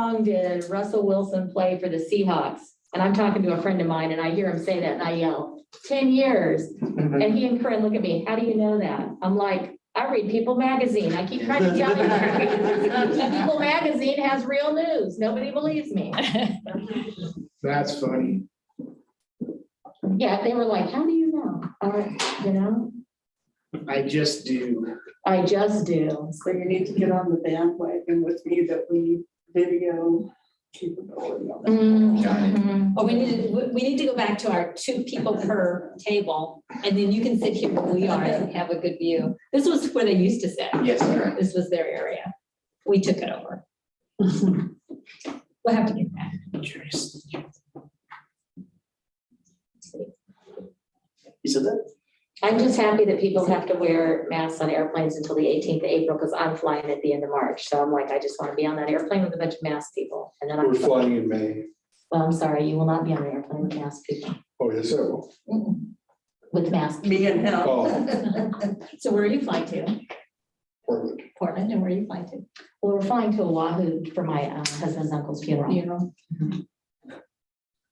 long did Russell Wilson play for the Seahawks? And I'm talking to a friend of mine and I hear him say that and I yell, 10 years. And he and Corinne look at me, how do you know that? I'm like, I read People Magazine. I keep trying to tell you. People Magazine has real news. Nobody believes me. That's funny. Yeah, they were like, how do you know? You know, I just do. I just do. So you need to get on the bandwagon with me that we need video capability on that. Mhm. Oh, we need to go back to our 2 people per table, and then you can sit here where we are and have a good view. This was where they used to sit. Yes, sir. This was their area. We took it over. We'll have to get back. You said that? I'm just happy that people have to wear masks on airplanes until the 18th of April because I'm flying at the end of March. So I'm like, I just want to be on that airplane with a bunch of masked people. And then We're I'm, flying in May. well, I'm sorry, you will not be on the airplane with masked people, Oh, yes, I will. with masked. Me and him. Oh, So where are you flying to? Portland. Portland, and where are you flying to? Well, we're flying to Oahu for my husband's uncle's funeral. Funeral.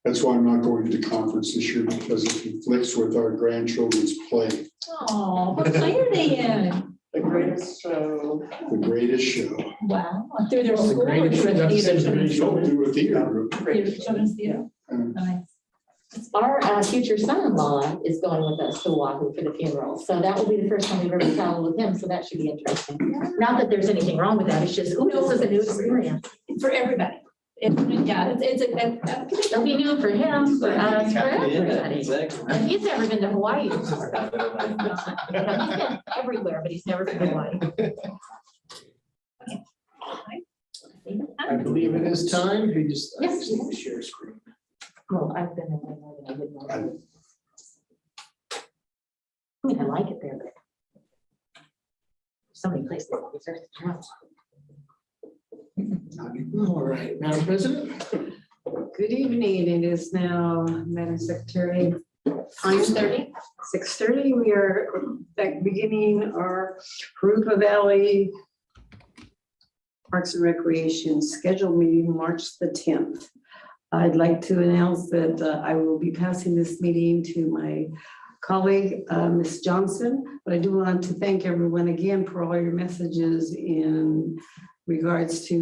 That's why I'm not going to the conference this year because it conflicts with our grandchildren's play, Oh, what play are they in? The greatest show. The Greatest Show. Wow, through their Well, the school or greatest- through a that's theater? the greatest show. Don't do a theater group. Children's theater. Um, Nice. Our future son-in-law is going with us to Oahu for the funeral. So that will be the first time we've ever traveled with him. So that should be interesting. Not that there's anything wrong with that. It's just, oh, this is a new experience. For everybody. Yeah, It'll be new for him, for us, for everybody. And he's never been to Hawaii. No, he's been everywhere, but he's never been to Hawaii. I believe it is time. You just. Yes. Need to share screen. Well, I've been there more than I would want to. I mean, I like it there, but so many places. All right, Madam President. Good evening. It is now, Madam Secretary, time 6:30. We are beginning our Harupa Valley Parks and Recreation scheduled meeting, March the 10th. I'd like to announce that I will be passing this meeting to my colleague, Ms. Johnson, but I do want to thank everyone again for all your messages in regards to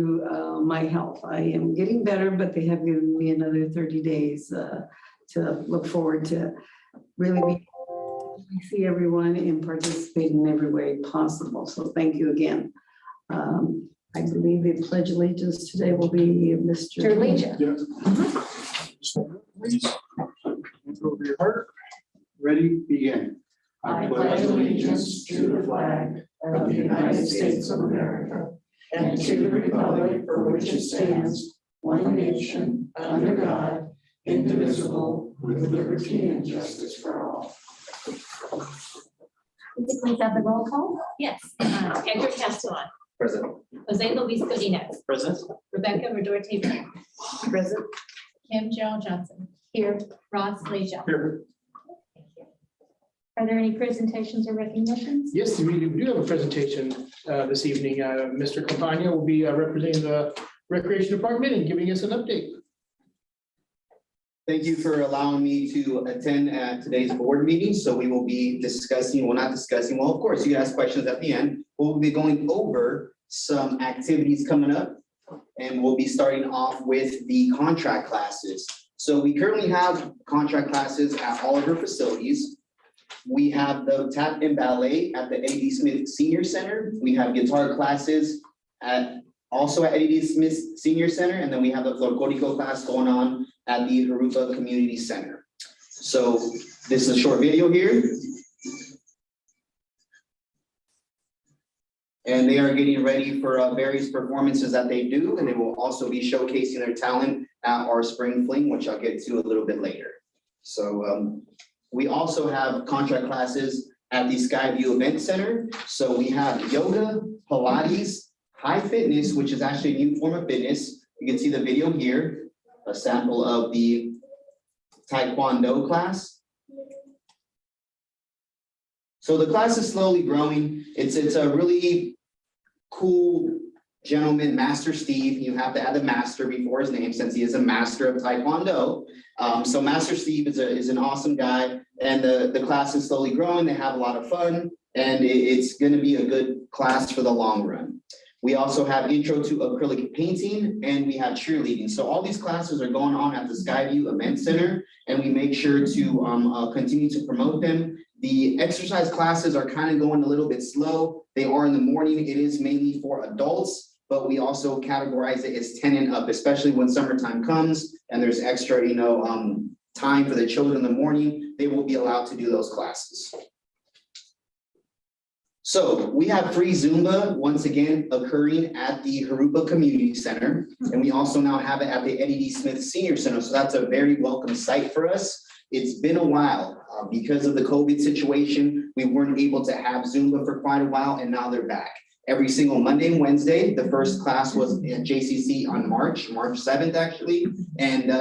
my health. I am getting better, but they have given me another 30 days to look forward to really see everyone and participate in every way possible. So thank you again. I believe the pledge of allegiance today will be Mr. Legion. Please. Over your heart. Ready, begin. I pledge allegiance to the flag of the United States of America and to the republic for which it stands, one nation, under God, indivisible, with liberty and justice for all. Please have the roll call. Yes, Edgar Castellan, Present. Jose Luis Godinez, Present. Rebecca Redorte, Present. Kim Joe Johnson, Here. Ross Leisure. Here. Are there any presentations or recognitions? Yes, we do have a presentation this evening. Mr. Campagna will be representing the Recreation Department and giving us an update. Thank you for allowing me to attend today's board meeting. So we will be discussing, well, not discussing, well, of course, you can ask questions at the end. We'll be going over some activities coming up, and we'll be starting off with the contract classes. So we currently have contract classes at all of our facilities. We have the tap and ballet at the Eddie D. Smith Senior Center. We have guitar classes also at Eddie D. Smith Senior Center, and then we have the Florcótico class going on at the Harupa Community Center. So this is a short video here. And they are getting ready for various performances that they do, and they will also be showcasing their talent at our Spring Fling, which I'll get to a little bit later. So we also have contract classes at the Skyview Event Center. So we have yoga, Pilates, high fitness, which is actually a new form of fitness. You can see the video here, a sample of the Taekwondo class. So the class is slowly growing. It's a really cool gentleman, Master Steve. You have to add the master before his name since he is a master of Taekwondo. So Master Steve is an awesome guy, and the class is slowly growing. They have a lot of fun, and it's going to be a good class for the long run. We also have intro to acrylic painting, and we have cheerleading. So all these classes are going on at the Skyview Event Center, and we make sure to continue to promote them. The exercise classes are kind of going a little bit slow. They are in the morning. It is mainly for adults, but we also categorize it as 10 and up, especially when summertime comes and there's extra, time for the children in the morning. They will be allowed to do those classes. So we have free Zumba, once again, occurring at the Harupa Community Center. And we also now have it at the Eddie D. Smith Senior Center. So that's a very welcome site for us. It's been a while because of the COVID situation. We weren't able to have Zumba for quite a while, and now they're back. Every single Monday and Wednesday. The first class was at JCC on March 7th, actually. And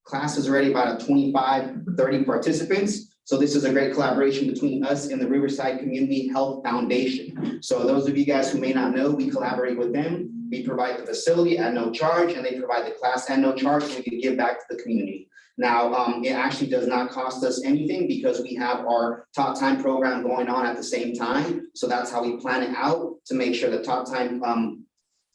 class is already about 25-30 participants. So this is a great collaboration between us and the Riverside Community Health Foundation. So those of you guys who may not know, we collaborate with them. We provide the facility at no charge, and they provide the class at no charge, so we can give back to the community. Now, it actually does not cost us anything because we have our Top Time program going on at the same time. So that's how we plan it out, to make sure the Top Time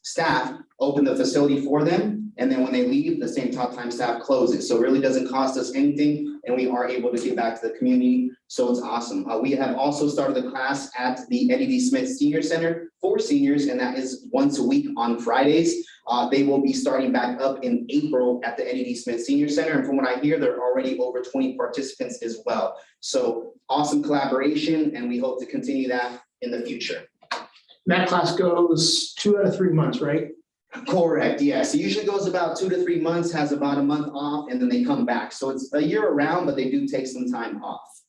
staff open the facility for them. And then when they leave, the same Top Time staff close it. So it really doesn't cost us anything, and we are able to give back to the community. So it's awesome. We have also started the class at the Eddie D. Smith Senior Center for seniors, and that is once a week on Fridays. They will be starting back up in April at the Eddie D. Smith Senior Center. And from what I hear, there are already over 20 participants as well. So awesome collaboration, and we hope to continue that in the future. That class goes 2 out of 3 months, right? Correct, yes. It usually goes about 2 to 3 months, has about a month off, and then they come back. So it's a year around, but they do take some time off.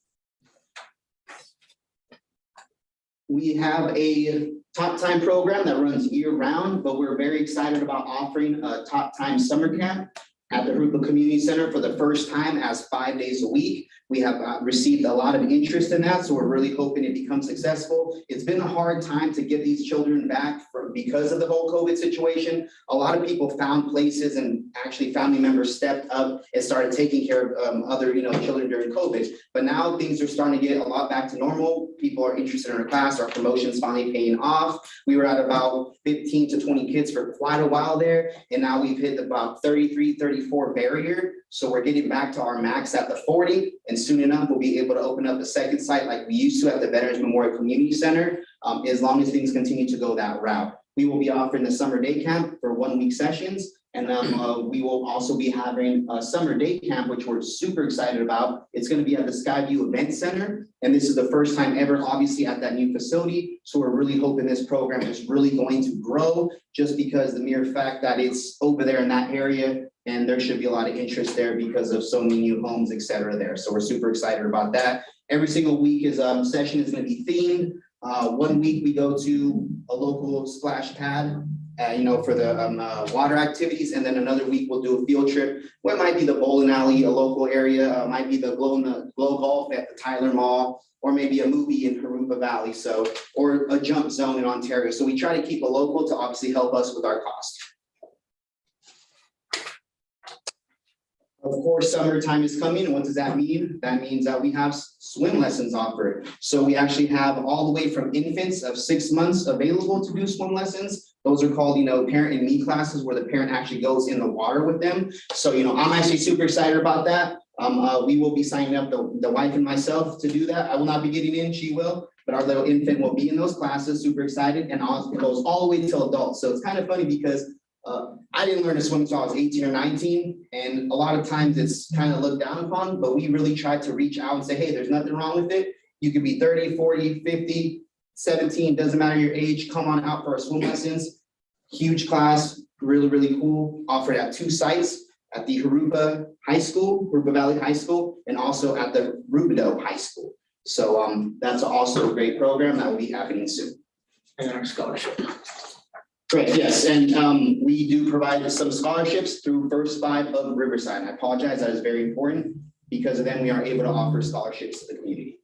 We have a Top Time program that runs year round, but we're very excited about offering a Top Time summer camp at the Harupa Community Center for the first time as 5 days a week. We have received a lot of interest in that, so we're really hoping it becomes successful. It's been a hard time to get these children back because of the whole COVID situation. A lot of people found places, and actually family members stepped up and started taking care of other children during COVID. But now things are starting to get a lot back to normal. People are interested in our class. Our promotion's finally paying off. We were at about 15 to 20 kids for quite a while there, and now we've hit about 33, 34 barrier. So we're getting back to our max at the 40, and soon enough, we'll be able to open up a second site like we used to at the Veterans Memorial Community Center, as long as things continue to go that route. We will be offering the summer day camp for 1 week sessions, and we will also be having a summer day camp, which we're super excited about. It's going to be at the Skyview Event Center, and this is the first time ever, obviously, at that new facility. So we're really hoping this program is really going to grow, just because the mere fact that it's over there in that area, and there should be a lot of interest there because of so many new homes, et cetera, there. So we're super excited about that. Every single week session is going to be themed. 1 week we go to a local splash pad, for the water activities, and then another week we'll do a field trip. What might be the bowling alley, a local area, might be the glow golf at the Tyler Mall, or maybe a movie in Harupa Valley, or a jump zone in Ontario. So we try to keep a local to obviously help us with our cost. Of course, summertime is coming, and what does that mean? That means that we have swim lessons offered. So we actually have all the way from infants of 6 months available to do swim lessons. Those are called, parent and me classes, where the parent actually goes in the water with them. So, I'm actually super excited about that. We will be signing up the wife and myself to do that. I will not be getting in, she will, but our little infant will be in those classes, super excited, and it goes all the way till adults. So it's kind of funny because I didn't learn to swim until I was 18 or 19, and a lot of times it's kind of looked down upon, but we really tried to reach out and say, hey, there's nothing wrong with it. You could be 30, 40, 50, 17, doesn't matter your age, come on out for our swim lessons. Huge class, really, really cool, offered at 2 sites, at the Harupa High School, Harupa Valley High School, and also at the Rubidoux High School. So that's also a great program that will be happening soon. And our scholarship. Great, yes, and we do provide some scholarships through First 5 of Riverside. I apologize, that is very important. Because of them, we are able to offer scholarships to the community.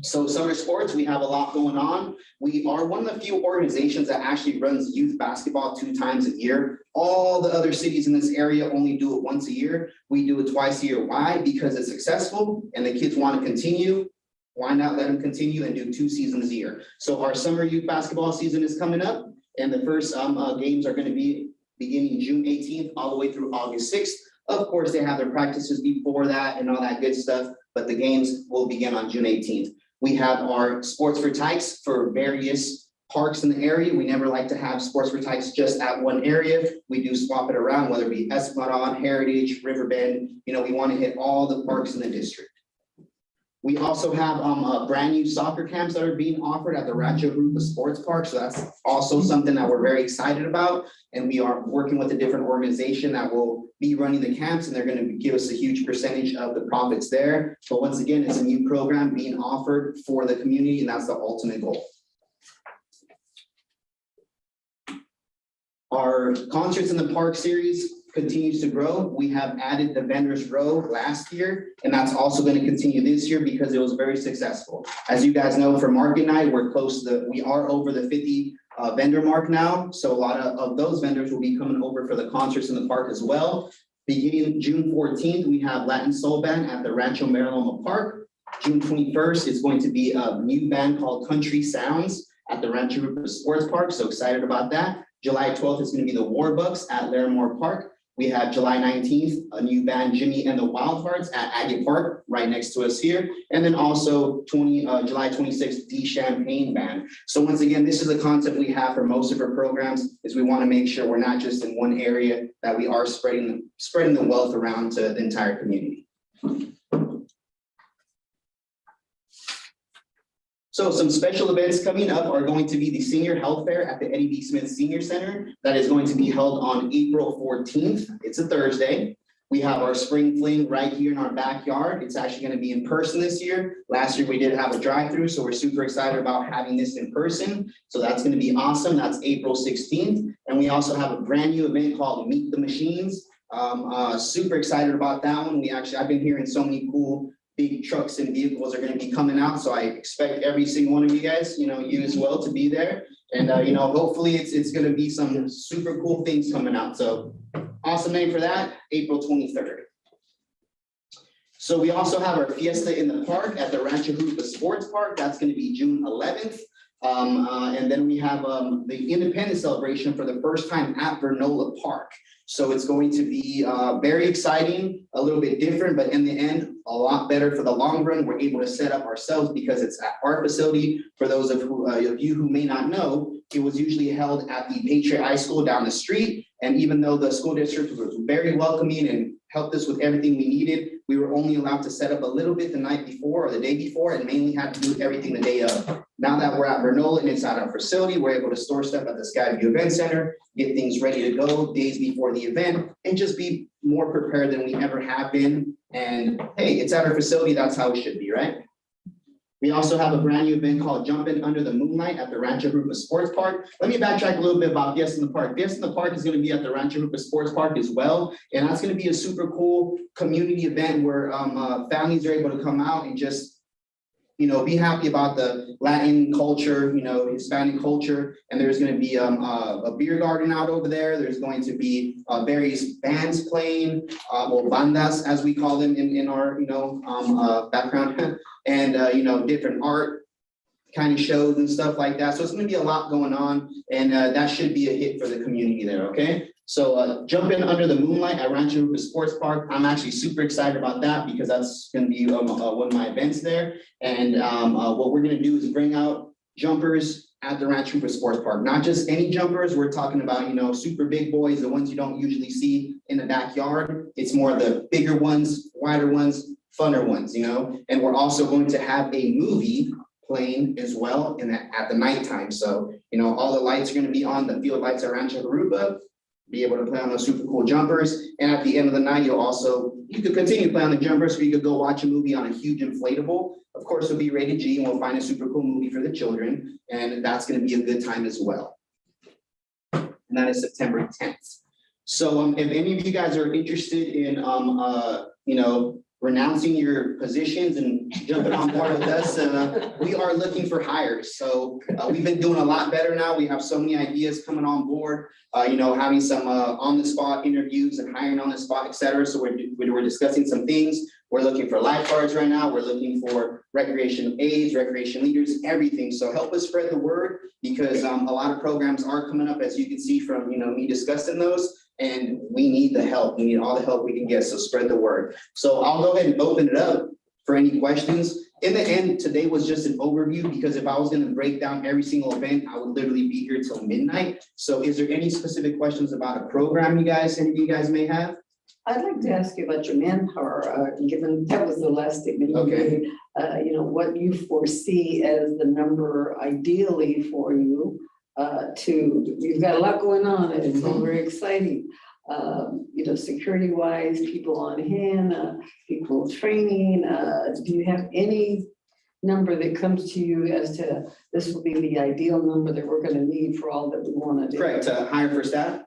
So summer sports, we have a lot going on. We are one of the few organizations that actually runs youth basketball 2 times a year. All the other cities in this area only do it once a year. We do it twice a year. Why? Because it's successful and the kids want to continue. Why not let them continue and do 2 seasons a year? So our summer youth basketball season is coming up, and the first games are going to be beginning June 18th all the way through August 6th. Of course, they have their practices before that and all that good stuff, but the games will begin on June 18th. We have our Sports for Tykes for various parks in the area. We never like to have Sports for Tykes just at one area. We do swap it around, whether it be Esplanade, Heritage, Riverbend. You know, we want to hit all the parks in the district. We also have brand new soccer camps that are being offered at the Rancho Rupa Sports Park. So that's also something that we're very excited about. And we are working with a different organization that will be running the camps, and they're going to give us a huge percentage of the profits there. But once again, it's a new program being offered for the community, and that's the ultimate goal. Our Concerts in the Park series continues to grow. We have added the Vendors Row last year, and that's also going to continue this year because it was very successful. As you guys know, for market night, we are over the 50 vendor mark now. So a lot of those vendors will be coming over for the Concerts in the Park as well. Beginning June 14th, we have Latin Soul Band at the Rancho Mariloma Park. June 21st is going to be a new band called Country Sounds at the Rancho Rupa Sports Park. So excited about that. July 12th is going to be the Warbucks at Larimore Park. We have July 19th, a new band, Jimmy and the Wild Hearts at Agate Park, right next to us here. And then also July 26th, D Champagne Band. So once again, this is a concept we have for most of our programs, is we want to make sure we're not just in one area, that we are spreading the wealth around to the entire community. So some special events coming up are going to be the Senior Health Fair at the Eddie B. Smith Senior Center. That is going to be held on April 14th. It's a Thursday. We have our Spring Fling right here in our backyard. It's actually going to be in person this year. Last year we did have a drive-through, so we're super excited about having this in person. So that's going to be awesome. That's April 16th. And we also have a brand new event called Meet the Machines. Super excited about that one. I've been hearing so many cool big trucks and vehicles are going to be coming out. So I expect every single one of you guys, you as well, to be there. And, hopefully it's going to be some super cool things coming out. So awesome name for that, April 23rd. So we also have our Fiesta in the Park at the Rancho Rupa Sports Park. That's going to be June 11th. And then we have the Independence Celebration for the first time at Vernola Park. So it's going to be very exciting, a little bit different, but in the end, a lot better for the long run. We're able to set up ourselves because it's at our facility. For those of you who may not know, it was usually held at the Patriot High School down the street. And even though the school district was very welcoming and helped us with everything we needed, we were only allowed to set up a little bit the night before or the day before, and mainly had to do everything the day of. Now that we're at Vernola and it's at our facility, we're able to store stuff at the Skyview Event Center, get things ready to go days before the event, and just be more prepared than we ever have been. And hey, it's at our facility, that's how it should be, right? We also have a brand new event called Jumping Under the Moonlight at the Rancho Rupa Sports Park. Let me backtrack a little bit about Fiesta in the Park. Fiesta in the Park is going to be at the Rancho Rupa Sports Park as well. And that's going to be a super cool community event where families are able to come out and just, be happy about the Latin culture, Hispanic culture. And there's going to be a beer garden out over there. There's going to be various bands playing, or bandas, as we call them in our, background. And, different art kind of shows and stuff like that. So it's going to be a lot going on, and that should be a hit for the community there, okay? So Jumping Under the Moonlight at Rancho Rupa Sports Park. I'm actually super excited about that because that's going to be one of my events there. And what we're going to do is bring out jumpers at the Rancho Rupa Sports Park. Not just any jumpers. We're talking about, super big boys, the ones you don't usually see in the backyard. It's more of the bigger ones, wider ones, funner ones, and we're also going to have a movie playing as well at the nighttime. So, all the lights are going to be on, the field lights at Rancho Rupa, be able to play on those super cool jumpers. And at the end of the night, you could continue to play on the jumpers, or you could go watch a movie on a huge inflatable. Of course, it'll be rated G, and we'll find a super cool movie for the children. And that's going to be a good time as well. And that is September 10th. So if any of you guys are interested in, renouncing your positions and jumping on board with us. We are looking for hires. So we've been doing a lot better now. We have so many ideas coming on board, having some on the spot interviews and hiring on the spot, et cetera. So we're discussing some things. We're looking for lifeguards right now. We're looking for recreation aides, recreation leaders, everything. So help us spread the word because a lot of programs are coming up, as you can see from, me discussing those. And we need the help. We need all the help we can get. So spread the word. So I'll go ahead and open it up for any questions. In the end, today was just an overview because if I was going to break down every single event, I would literally be here till midnight. So is there any specific questions about a program any of you guys may have? I'd like to ask you about your manpower, given that was the last statement you Okay. made. What you foresee as the number ideally for you you've got a lot going on and it's all very exciting. Security wise, people on hand, people training, do you have any number that comes to you as to this will be the ideal number that we're going to need for all that we want to do? Correct, hire for staff.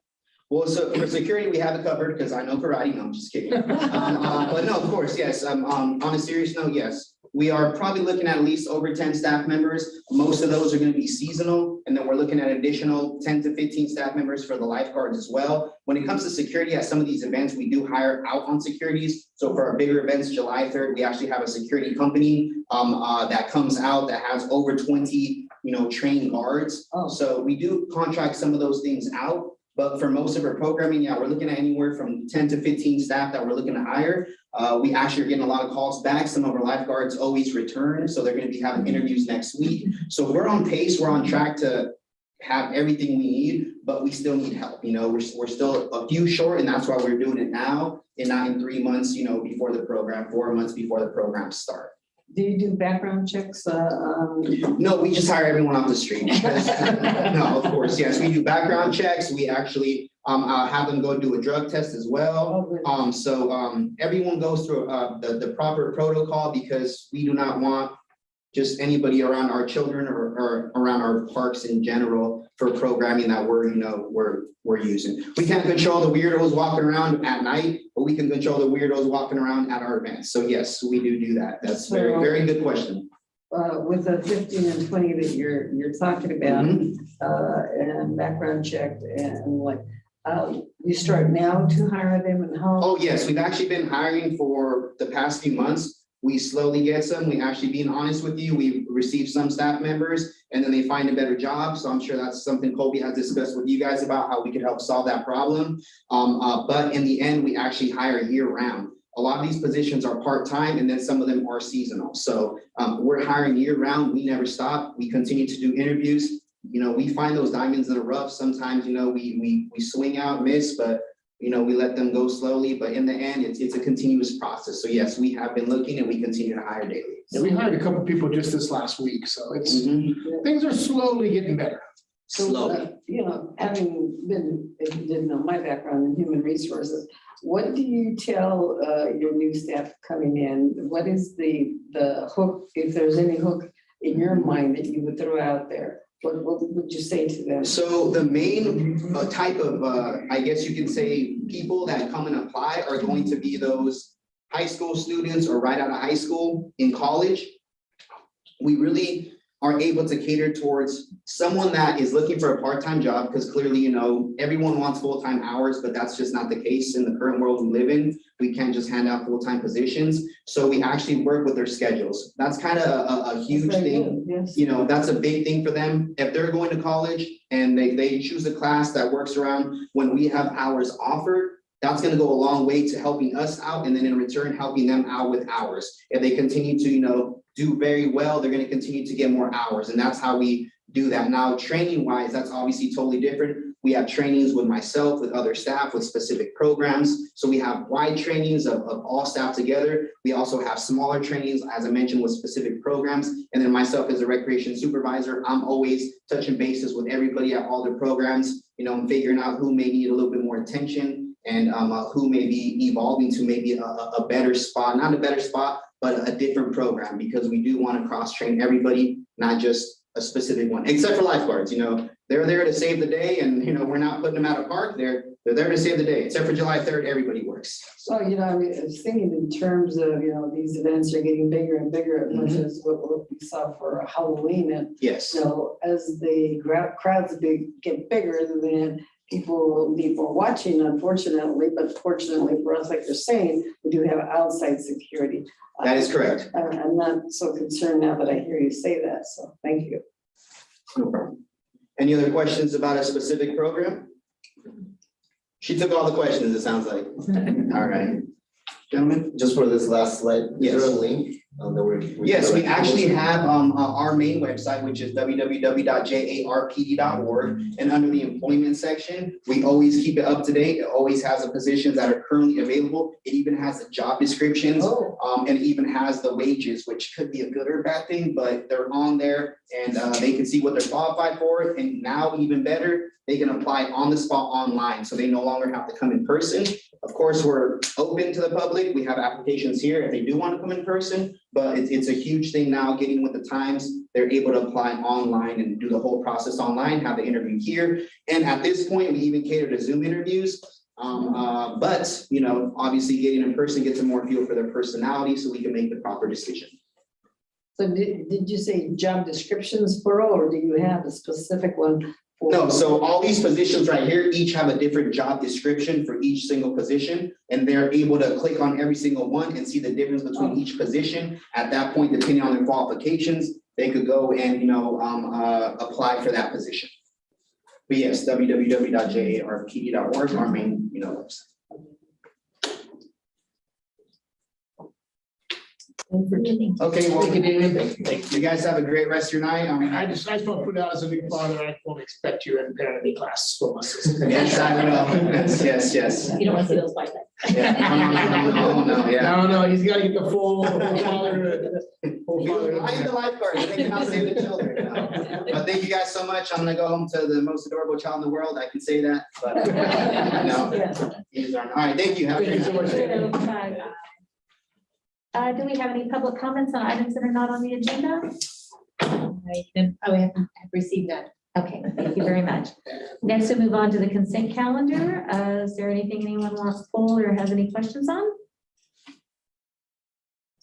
Well, so for security, we have it covered because I know karate. No, I'm just kidding. But no, of course, yes. On a serious note, yes. We are probably looking at least over 10 staff members. Most of those are going to be seasonal. And then we're looking at additional 10 to 15 staff members for the lifeguards as well. When it comes to security at some of these events, we do hire out on securities. So for our bigger events, July 3rd, we actually have a security company that comes out that has over 20, trained guards. Oh. So we do contract some of those things out. But for most of our programming, yeah, we're looking at anywhere from 10 to 15 staff that we're looking to hire. We actually are getting a lot of calls back. Some of our lifeguards always return, so they're going to be having interviews next week. So we're on pace, we're on track to have everything we need, but we still need help. We're still a few short, and that's why we're doing it now and not in 3 months, before the program, 4 months before the program start. Do you do background checks? No, we just hire everyone off the street. No, of course, yes, we do background checks. We actually have them go do a drug test as well. Everyone goes through the proper protocol because we do not want just anybody around our children or around our parks in general for programming that we're using. We can't control the weirdos walking around at night, but we can control the weirdos walking around at our events. So yes, we do that. That's very, very good question. With the 15 and 20 that you're talking about, and background checked and you start now to hire them and how? Oh, yes, we've actually been hiring for the past few months. We slowly get some. We actually, being honest with you, we've received some staff members and then they find a better job. So I'm sure that's something Colby has discussed with you guys about how we could help solve that problem. But in the end, we actually hire year round. A lot of these positions are part-time and then some of them are seasonal. So we're hiring year round. We never stop. We continue to do interviews. We find those diamonds in the rough. Sometimes, we swing out, miss, but we let them go slowly, but in the end, it's a continuous process. So yes, we have been looking and we continue to hire daily. Yeah, we hired a couple of people just this last week, so things are slowly getting better. So, Slowly. having been, if you didn't know my background in human resources, what do you tell your new staff coming in? What is the hook, if there's any hook in your mind that you would throw out there? What would you say to them? So the main type of, I guess you can say, people that come and apply are going to be those high school students or right out of high school in college. We really are able to cater towards someone that is looking for a part-time job because clearly, everyone wants full-time hours, but that's just not the case in the current world we live in. We can't just hand out full-time positions. So we actually work with their schedules. That's kind of a huge thing. Yes. That's a big thing for them. If they're going to college and they choose a class that works around when we have hours offered, that's going to go a long way to helping us out. And then in return, helping them out with hours. If they continue to, do very well, they're going to continue to get more hours. And that's how we do that. Now, training wise, that's obviously totally different. We have trainings with myself, with other staff, with specific programs. So we have wide trainings of all staff together. We also have smaller trainings, as I mentioned, with specific programs. And then myself as a recreation supervisor, I'm always touching bases with everybody at all the programs, and figuring out who may need a little bit more attention and who may be evolving to maybe a better spot, not a better spot, but a different program, because we do want to cross-train everybody, not just a specific one, except for lifeguards. they're there to save the day and, you know, we're not putting them out of park. They're there to save the day. Except for July 3rd, everybody works. So, you know, I mean, I was thinking in terms of, you know, these events are getting bigger and bigger, as much as what we saw for Halloween. And, Yes. you know, as the crowds get bigger, then people will be more watching, unfortunately, but fortunately for us, like you're saying, we do have outside security. That is correct. I'm not so concerned now that I hear you say that, so thank you. No problem. Any other questions about a specific program? She took all the questions, it sounds like. All right. Gentlemen? Just for this last slide, is Yes. there a link that we're? Yes, we actually have our main website, which is www.jarpd.org. And under the employment section, we always keep it up to date. It always has the positions that are currently available. It even has the job descriptions. And it even has the wages, which could be a good or bad thing, but they're on there and they can see what they're qualified for. And now even better, they can apply on the spot online, so they no longer have to come in person. Of course, we're open to the public. We have applications here if they do want to come in person, but it's a huge thing now getting with the times. They're able to apply online and do the whole process online, have the interview here. And at this point, we even cater to Zoom interviews. But, you know, obviously getting in person gets a more feel for their personality so we can make the proper decision. So did you say job descriptions plural, or do you have a specific one? No, so all these positions right here, each have a different job description for each single position. And they're able to click on every single one and see the difference between each position. At that point, depending on their qualifications, they could go and, you know, apply for that position. But yes, www.jarpd.org, our main, you know, website. Okay, well, you guys have a great rest of your night. I just want to put out as a new father, I won't expect you in parent class for my sister. Yes, I know. Yes. You don't want to see those white lights. Yeah, no, yeah. No, he's got to get the full father. I am the lifeguard, they cannot save the children. You know? But thank you guys so much. I'm gonna go home to the most adorable child in the world. I can say that, but no. These are, all right, thank you. Have a Thank you great so night. much. Do we have any public comments on items that are not on the agenda? I have received that. Okay, thank you very much. Next, we move on to the consent calendar. Is there anything anyone wants to pull or has any questions on?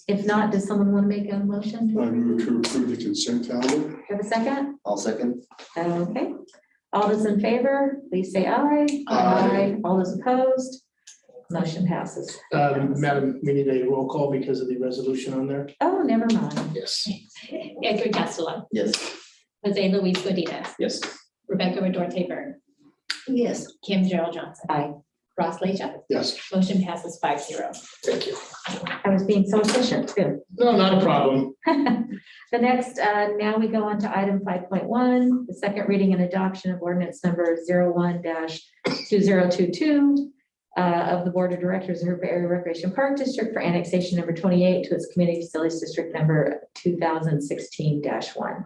If not, does someone want to make a motion? I move to approve the consent calendar. Have a second? I'll second. Okay. All those in favor, please say aye. Aye. All those opposed? Motion passes. Madam, we need a roll call because of the resolution on there. Oh, never mind. Yes. Edgar Castelo, Yes. Jose Luis Godinez, Yes. Rebecca Redor Byrne, Yes. Kim Gerald Johnson. Aye. Ross Leisha, Yes. motion passes 5-0. Thank you. I was being so efficient too. No, not a problem. The next, now we go on to item 5.1, the second reading and adoption of ordinance number 01-2022 of the Board of Directors of Hooper Area Recreation Park District for annexation number 28 to its Community Facilities District number 2016-1.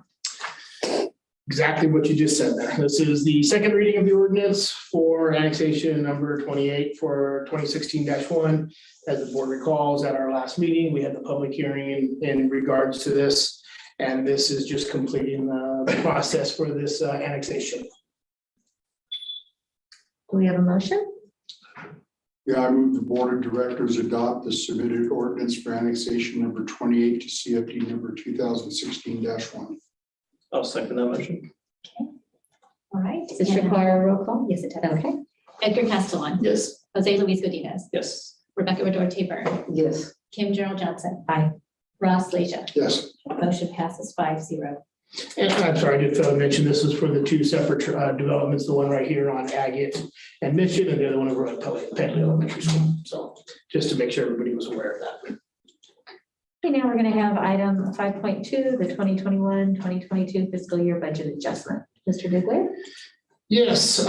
Exactly what you just said there. This is the second reading of the ordinance for annexation number 28 for 2016-1. As the board recalls, at our last meeting, we had the public hearing in regards to this. And this is just completing the process for this annexation. Do we have a motion? Yeah, I move the board of directors adopt the submitted ordinance for annexation number 28 to CFD number 2016-1. I'll second that motion. All right. Does this require a roll call? Yes, it does. Okay. Edgar Castellan, Yes. Jose Luis Godinez, Yes. Rebecca Redor Byrne, Yes. Kim Gerald Johnson. Aye. Ross Leisha, Yes. motion passes 5-0. And I'm sorry, I did fail to mention, this is for the two separate developments, the one right here on Agate and Mission, and the other one over at Penley Elementary School. So just to make sure everybody was aware of that. Okay, now we're going to have item 5.2, the 2021-2022 fiscal year budget adjustment. Mr. Digway? Yes,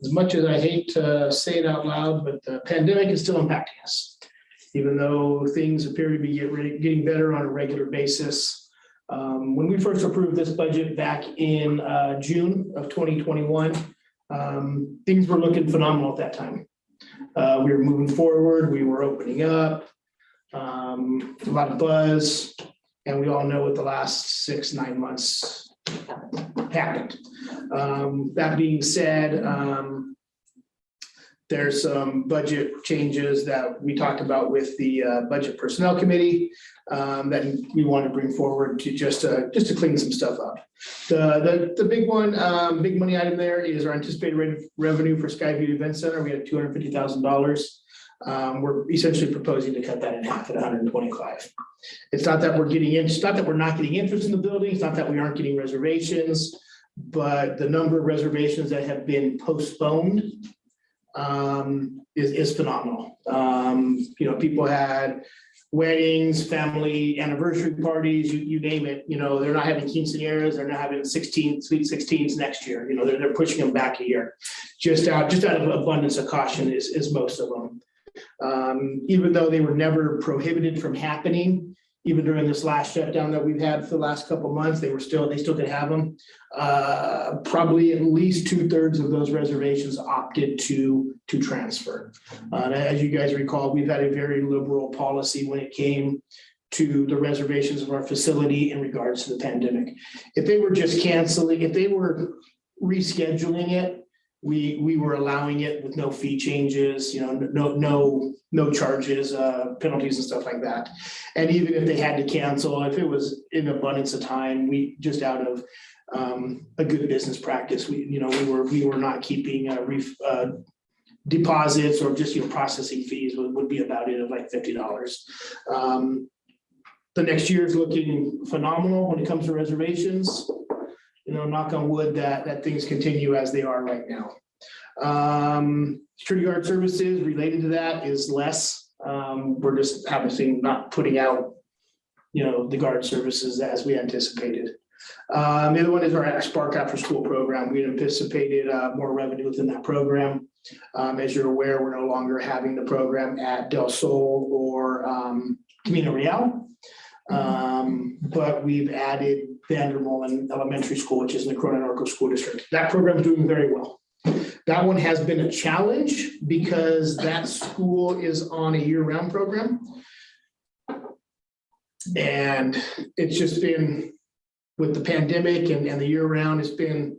as much as I hate to say it out loud, but the pandemic is still impacting us. Even though things appear to be getting better on a regular basis. When we first approved this budget back in June of 2021, things were looking phenomenal at that time. We were moving forward, we were opening up, a lot of buzz, and we all know what the last 6-9 months happened. That being said, there's some budget changes that we talked about with the Budget Personnel Committee that we want to bring forward to just to clean some stuff up. The big one, big money item there is our anticipated revenue for Skyview Event Center. We had $250,000. We're essentially proposing to cut that in half at 125. It's not that it's not that we're not getting interest in the building. It's not that we aren't getting reservations, but the number of reservations that have been postponed is phenomenal. People had weddings, family anniversary parties, you name it. They're not having quinceañeras, they're not having sweet 16s next year. They're pushing them back a year. Just out of abundance of caution is most of them. Even though they were never prohibited from happening, even during this last shutdown that we've had for the last couple of months, they still could have them. Probably at least 2/3 of those reservations opted to transfer. As you guys recall, we've had a very liberal policy when it came to the reservations of our facility in regards to the pandemic. If they were just canceling, if they were rescheduling it, we were allowing it with no fee changes, no charges, penalties and stuff like that. And even if they had to cancel, if it was in abundance of time, we just out of a good business practice, we were not keeping deposits or just processing fees would be about it of like $50. The next year is looking phenomenal when it comes to reservations. Knock on wood that things continue as they are right now. Security guard services related to that is less. We're just not putting out, the guard services as we anticipated. The other one is our Spark After School program. We anticipated more revenue within that program. As you're aware, we're no longer having the program at Del Sol or Camino Real. But we've added Vandermolen Elementary School, which is in the Corona Norco School District. That program is doing very well. That one has been a challenge because that school is on a year-round program. And it's just been, with the pandemic and the year-round, it's been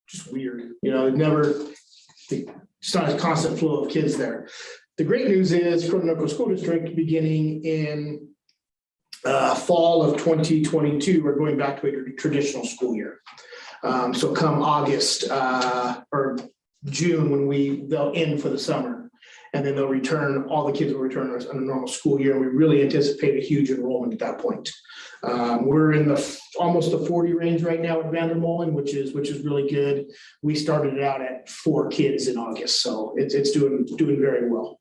just weird. It's not a constant flow of kids there. The great news is Corona Norco School District, beginning in fall of 2022, we're going back to a traditional school year. So come August or June, when they'll end for the summer, and then they'll return, all the kids will return on a normal school year. And we really anticipate a huge enrollment at that point. We're in almost the 40 range right now at Vandermolen, which is really good. We started it out at 4 kids in August, so it's doing very well.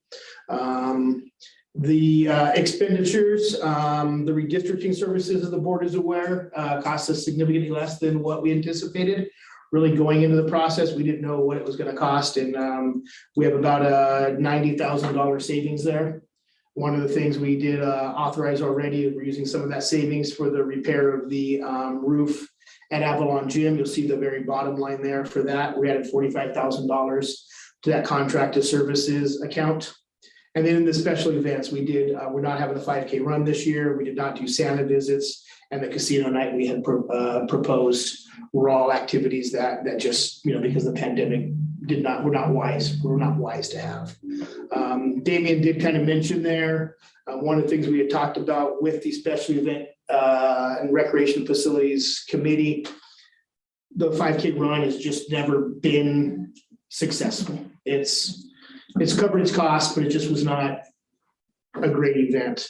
The expenditures, the redistricting services, as the board is aware, cost us significantly less than what we anticipated. Really going into the process, we didn't know what it was going to cost, and we have about a $90,000 savings there. One of the things we did authorize already, we're using some of that savings for the repair of the roof at Avalon Gym. You'll see the very bottom line there for that. We added $45,000 to that contracted services account. And then in the special events, we're not having the 5K run this year. We did not do Santa visits, and the casino night we had proposed were all activities that just, because the pandemic we're not wise to have. Damian did kind of mention there, one of the things we had talked about with the special event and recreation facilities committee, the 5K run has just never been successful. It's covered its costs, but it just was not a great event.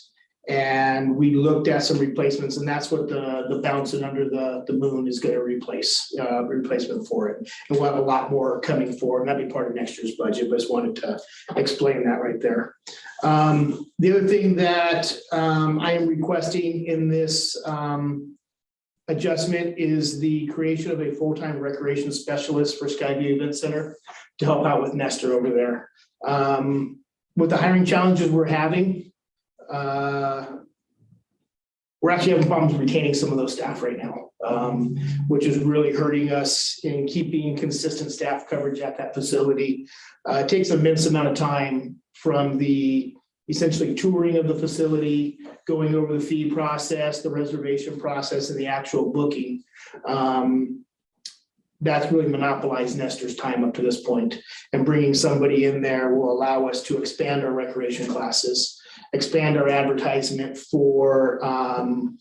And we looked at some replacements, and that's what the bouncing under the moon is going to replacement for it. And we'll have a lot more coming forward, and that'll be part of next year's budget, but I just wanted to explain that right there. The other thing that I am requesting in this adjustment is the creation of a full-time recreation specialist for Skyview Event Center to help out with Nestor over there. With the hiring challenges we're having, we're actually having problems retaining some of those staff right now, which is really hurting us in keeping consistent staff coverage at that facility. It takes an immense amount of time from the essentially touring of the facility, going over the fee process, the reservation process, and the actual booking. That's really monopolized Nestor's time up to this point. And bringing somebody in there will allow us to expand our recreation classes, expand our advertisement for other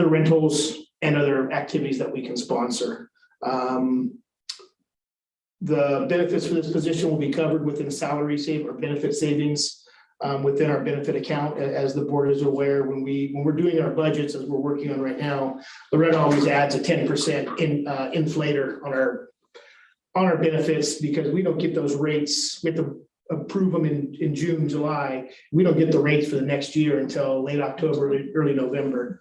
rentals and other activities that we can sponsor. The benefits for this position will be covered within salary save or benefit savings within our benefit account. As the board is aware, when we're doing our budgets, as we're working on right now, Loretta always adds a 10% inflator on our benefits, because we don't get those rates. We have to approve them in June, July. We don't get the rates for the next year until late October, early November.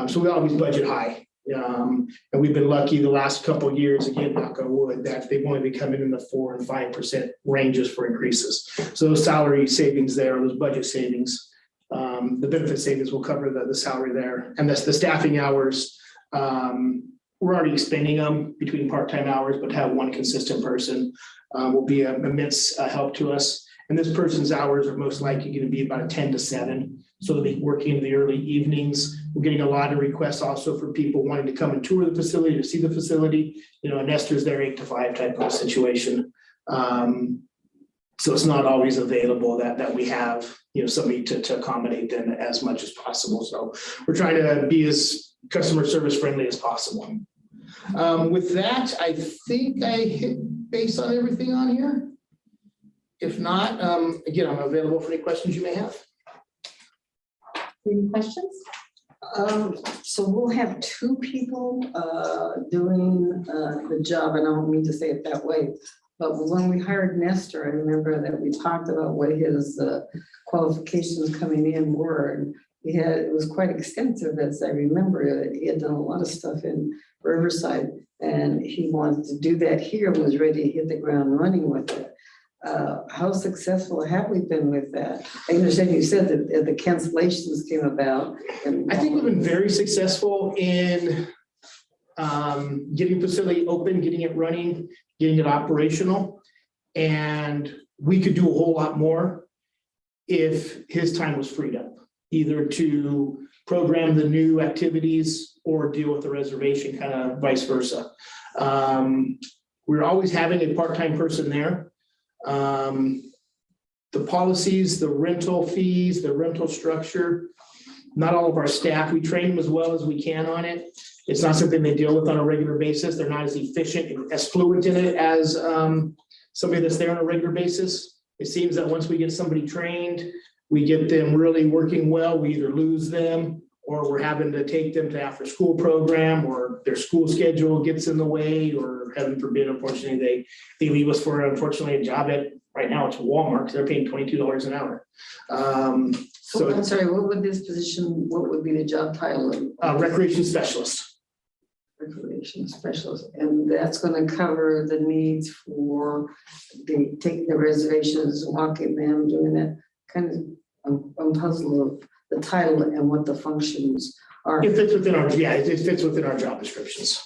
So we always budget high. And we've been lucky the last couple of years, again, knock on wood, that they've only been coming in the 4% and 5% ranges for increases. So those salary savings there, those budget savings, the benefit savings will cover the salary there. And that's the staffing hours. We're already expending them between part-time hours, but to have one consistent person will be an immense help to us. And this person's hours are most likely going to be about 10 to 7. So they'll be working in the early evenings. We're getting a lot of requests also for people wanting to come and tour the facility, to see the facility. You know, Nestor's there 8 to 5 type of situation. So it's not always available that we have, you know, somebody to accommodate them as much as possible. So we're trying to be as customer service friendly as possible. With that, I think I hit base on everything on here. If not, again, I'm available for any questions you may have. Any questions? So we'll have 2 people doing the job, and I don't mean to say it that way. But when we hired Nestor, I remember that we talked about what his qualifications coming in were. And it was quite extensive, as I remember. He had done a lot of stuff in Riverside, and he wanted to do that here, was ready to hit the ground running with it. How successful have we been with that? I understand you said that the cancellations came about. I think we've been very successful in getting the facility open, getting it running, getting it operational. And we could do a whole lot more if his time was freed up, either to program the new activities or deal with the reservation, kind of vice versa. We're always having a part-time person there. The policies, the rental fees, the rental structure, not all of our staff, we train them as well as we can on it. It's not something they deal with on a regular basis. They're not as efficient, as fluent in it as somebody that's there on a regular basis. It seems that once we get somebody trained, we get them really working well, we either lose them or we're having to take them to after school program, or their school schedule gets in the way, or heaven forbid, unfortunately, they leave us for, unfortunately, a job at, right now it's Walmart, because they're paying $22 an hour. So I'm sorry, what would this position, what would be the job title? Recreation specialist. Recreation specialist, and that's going to cover the needs for taking the reservations, walking them, doing that kind of. I'm puzzled of the title and what the functions are. It fits within our, yeah, it fits within our job descriptions.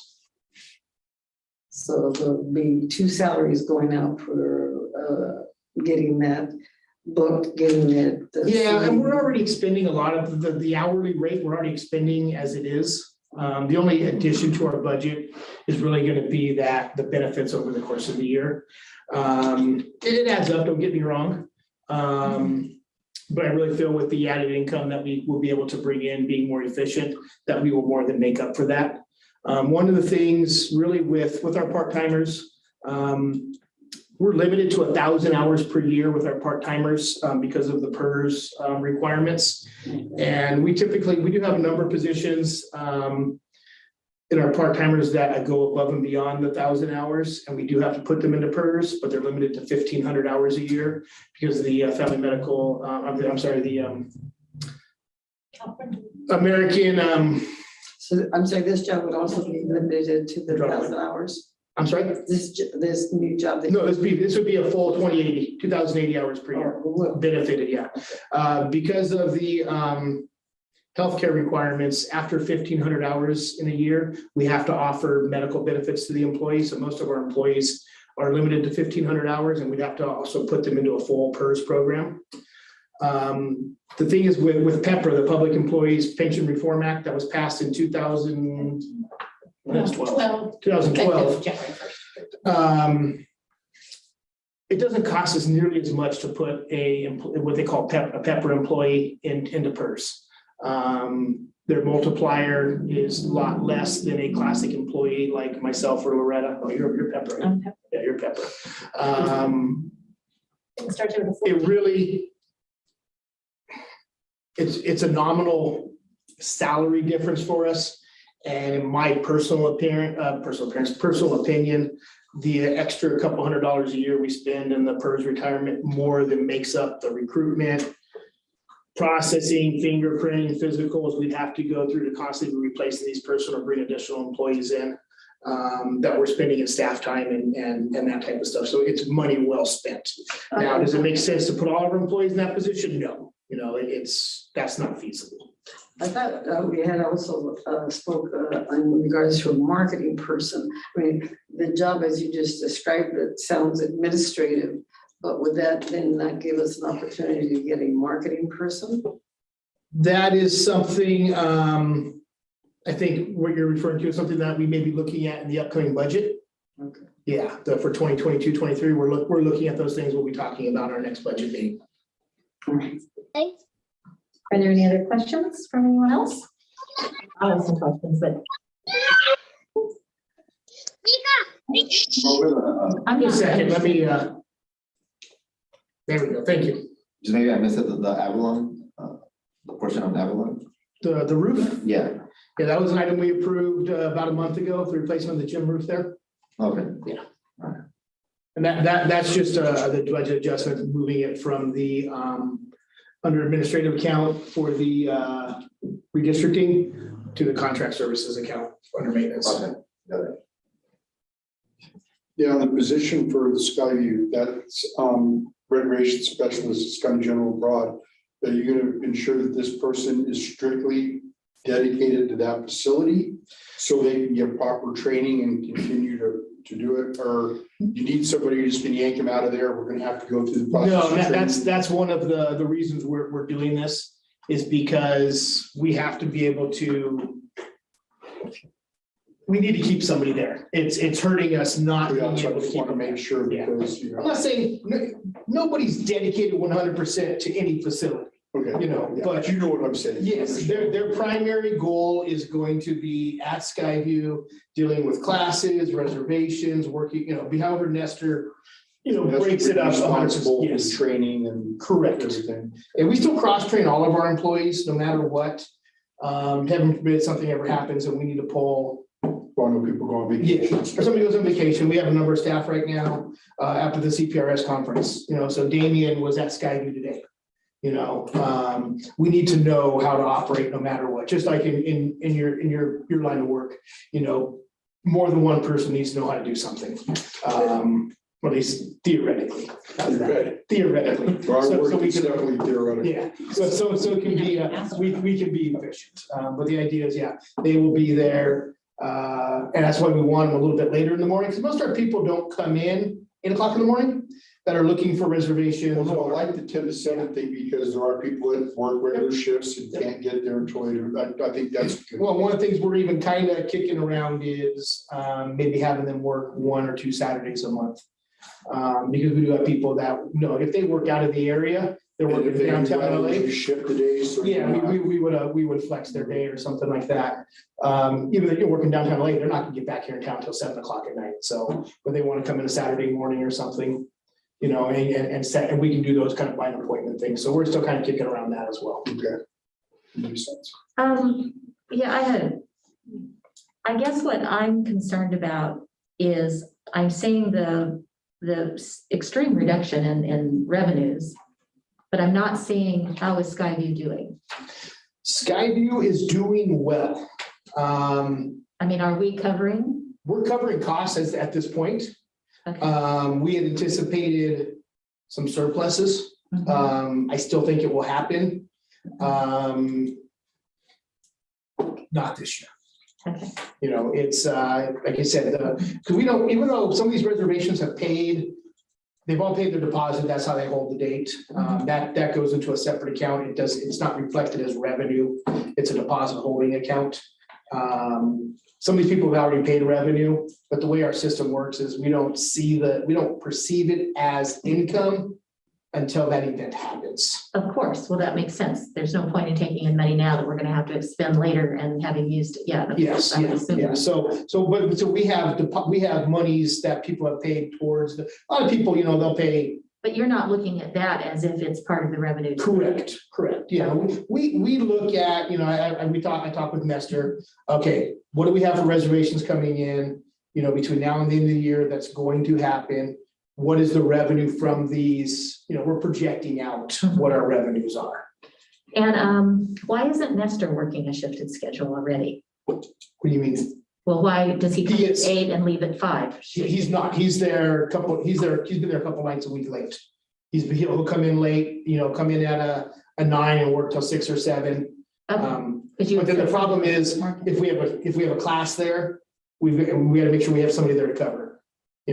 So there'll be 2 salaries going out for getting that booked, getting it. Yeah, and we're already expending a lot of the hourly rate, we're already expending as it is. The only addition to our budget is really going to be the benefits over the course of the year. It adds up, don't get me wrong. But I really feel with the added income that we will be able to bring in, being more efficient, that we will more than make up for that. One of the things really with our part-timers, we're limited to 1,000 hours per year with our part-timers because of the PERS requirements. And we do have a number of positions in our part-timers that go above and beyond the 1,000 hours, and we do have to put them into PERS, but they're limited to 1,500 hours a year because the family medical, the American. So I'm sorry, this job would also be limited to the 1,000 hours? I'm sorry? This new job? No, this would be a full 2,080 hours per year. Benefited, yeah. Because of the healthcare requirements, after 1,500 hours in a year, we have to offer medical benefits to the employees. So most of our employees are limited to 1,500 hours, and we'd have to also put them into a full PERS program. The thing is with PEPR, the Public Employees Pension Reform Act that was passed in 2012. 2012. It doesn't cost us nearly as much to put what they call a PEPR employee into PERS. Their multiplier is a lot less than a classic employee like myself or Loretta. Oh, you're PEPR. Right? Yeah, you're PEPR. It really, it's a nominal salary difference for us. And in my personal opinion, the extra couple $100 a year we spend in the PERS retirement more than makes up the recruitment, processing, fingerprinting, physicals. We'd have to go through to constantly replacing these person or bring additional employees in that we're spending in staff time and that type of stuff. So it's money well spent. Now, does it make sense to put all of our employees in that position? No, that's not feasible. I thought we had also spoke in regards to a marketing person. I mean, the job as you just described it sounds administrative, but would that then not give us an opportunity to get a marketing person? That is something, I think what you're referring to is something that we may be looking at in the upcoming budget. Okay. Yeah, for 2022, 23, we're looking at those things we'll be talking about our next budget meeting. Are there any other questions from anyone else? I have some questions, but. I'm Just a not. second, let me, there we go, thank you. Just maybe I missed it, the Avalon, the portion on Avalon. The roof, Yeah, yeah, that was an item we approved about a month ago, the replacement of the gym roof there. okay. And that's just the budget adjustment, moving it from the under administrative account for the redistricting to the contract services account under maintenance. Okay, got it. Yeah, the position for the Skyview, that's recreation specialist, it's kind of general broad. Are you going to ensure that this person is strictly dedicated to that facility so they can get proper training and continue to do it? Or you need somebody who's going to yank them out of there? We're going to have to go through the process. No, of training? that's one of the reasons we're doing this is because we have to be able to. We need to keep somebody there. It's hurting us not Yeah, being so I able to just keep want to them there. make sure Yeah. because, I'm not saying nobody's dedicated 100% to any facility, okay. you know, Yeah, but you know what I'm saying. yes, their primary goal is going to be at Skyview, dealing with classes, reservations, working, be however Nestor, That's breaks it up. responsible for Yes, training and correct. everything. And we still cross-train all of our employees, no matter what. Heaven forbid something ever happens and we need to pull. Well, I know people go on Yeah, vacation. or somebody goes on vacation. We have a number of staff right now after the CPRS conference, so Damien was at Skyview today. We need to know how to operate no matter what, just like in your line of work, more than one person needs to know how to do something. Or at least theoretically. Theoretically. Our So work we is can, definitely theoretical. yeah, so it can be, we can be efficient, but the idea is, they will be there. And that's why we want them a little bit later in the morning, because most of our people don't come in 8 o'clock in the morning that are looking for reservations. Well, no, I like the 10 to 7 thing because there are people that work regular shifts and can't get there until later. I think that's good. Well, one of the things we're even kind of kicking around is maybe having them work 1 or 2 Saturdays a month. Because we do have people that, if they work out of the area, they're And working if they downtown LA. shift the day, so. Yeah, we would flex their day or something like that. Even if you're working downtown LA, they're not gonna get back here in town until 7 o'clock at night. So when they want to come in a Saturday morning or something, and we can do those kind of by an appointment things. So we're still kind of kicking around that as well. Okay. Makes sense. Yeah, I guess what I'm concerned about is I'm seeing the extreme reduction in revenues, but I'm not seeing how is Skyview doing? Skyview is doing well. Are we covering? We're covering costs at this point. Okay. We had anticipated some surpluses. Mhm. I still think it will happen. Not this year. Okay. It's like I said, because we don't, even though some of these reservations have paid they've all paid their deposit, that's how they hold the date. That goes into a separate account, it's not reflected as revenue, it's a deposit holding account. Some of these people have already paid revenue, but the way our system works is we don't perceive it as income until that event happens. Of course, well, that makes sense. There's no point in taking in money now that we're gonna have to expend later and having used, it. Yeah. that- Yes, I would yeah, assume. yeah, so we have monies that people have paid towards, a lot of people, they'll pay. But you're not looking at that as if it's part of the revenue. Correct, yeah, we look at, I talked with Nestor, okay, what do we have for reservations coming in? Between now and the end of the year, that's going to happen. What is the revenue from these, we're projecting out what our revenues are. And why isn't Nestor working a shifted schedule already? What do you mean? Well, why does he come He at is. 8 and leave at 5? He's not, he's been there a couple nights a week late. He'll come in late, come in at a 9 and work till 6 or 7. Okay, 'cause you But then the problem is, if we have a class there, we gotta make sure we have somebody there to cover.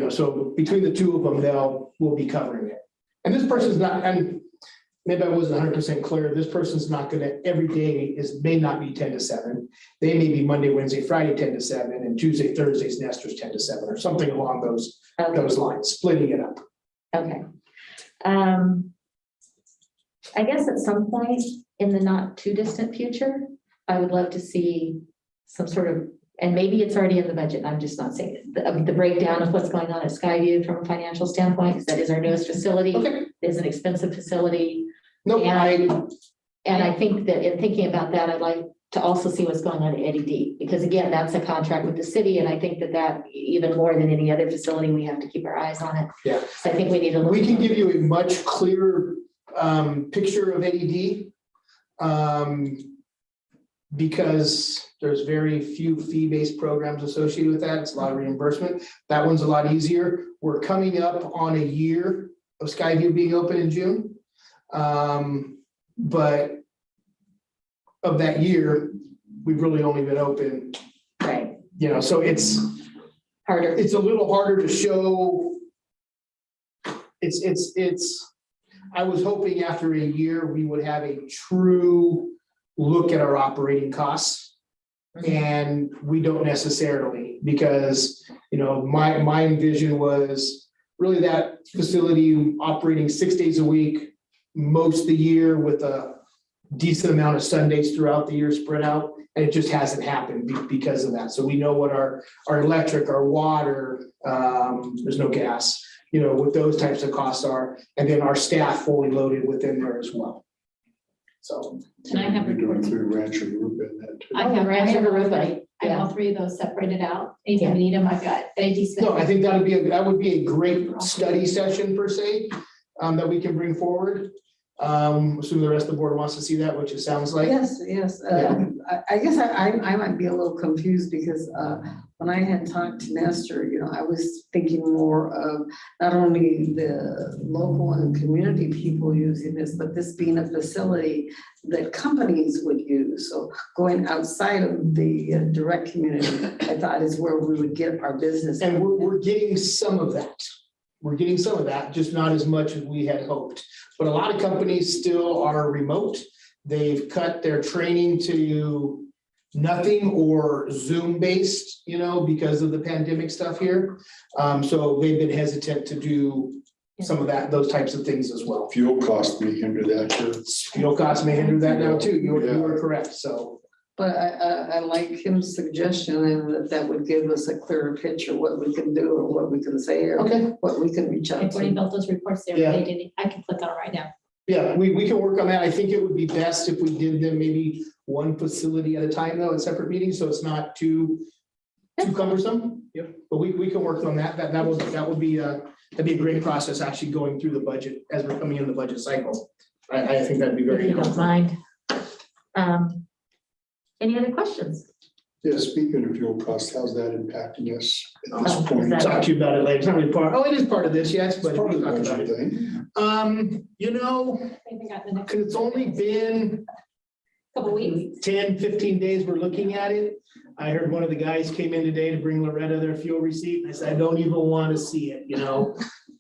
So between the two of them, we'll be covering it. And this person's not, and maybe I wasn't 100% clear, this person's not gonna, every day may not be 10 to 7. They may be Monday, Wednesday, Friday, 10 to 7, and Tuesday, Thursdays, Nestor's 10 to 7, or something along those lines, splitting it up. Okay. I guess at some point in the not too distant future, I would love to see some sort of, and maybe it's already in the budget, I'm just not saying it, the breakdown of what's going on at Skyview from a financial standpoint, because that is our newest facility. Okay. It is an expensive facility. No, And I think that in thinking about that, I'd like to also see what's going on at Eddie D, because again, that's a contract with the city, and I think that even more than any other facility, we have to keep our eyes on it. Yeah. So I think we need to look. we can give you a much clearer picture of AED. Because there's very few fee-based programs associated with that. It's a lot of reimbursement. That one's a lot easier. We're coming up on a year of Skyview being open in June. But of that year, we've really only been open, Right, so it's harder. a little harder to show. I was hoping after a year, we would have a true look at our operating costs. And we don't necessarily, because, my vision was really that facility operating 6 days a week, most of the year, with a decent amount of Sundays throughout the year spread out. And it just hasn't happened because of that. So we know what our electric, our water, there's no gas, what those types of costs are. And then our staff fully loaded within there as well. So. And I have You're doing reports. through Rancho Rupa and that too. I have Rancho all Aruba, three. I have all three of those separated out. Anytime you need them, I've got AD Smith. No, I think that would be a great study session per se, that we can bring forward. Assuming the rest of the board wants to see that, which it sounds like. Yes, I guess I might be a little confused because when I had talked to Nestor, I was thinking more of not only the local and community people using this, but this being a facility that companies would use. So going outside of the direct community, I thought is where we would get our business. And we're getting some of that. We're getting some of that, just not as much as we had hoped. But a lot of companies still are remote. They've cut their training to nothing or Zoom based, because of the pandemic stuff here. So they've been hesitant to do some of those types of things as well. Fuel cost may hinder that too. Fuel costs may hinder that now too. You are correct, so. But I like his suggestion and that would give us a clearer picture, what we can do or what we can say or Okay. what we can reach out When he to. built those reports, they were Yeah. dated. I can click on it right now. Yeah, we can work on that. I think it would be best if we did them maybe one facility at a time though, in separate meetings, so it's not too cumbersome. Yep. But we can work on that. That'd be a great process actually going through the budget as we're coming in the budget cycle. I think that'd be If very you don't helpful. mind. Any other questions? Yeah, speaking of fuel costs, how's that impacting us at this Oh, point? is that- Talk to you about it later. It's not really it is part of this, yes, It's but part we of the can talk about budget it. thing. I think I got the next Cause it's only been couple weeks. 10, 15 days we're looking at it. I heard one of the guys came in today to bring Loretta their fuel receipt. I said, I don't even want to see it,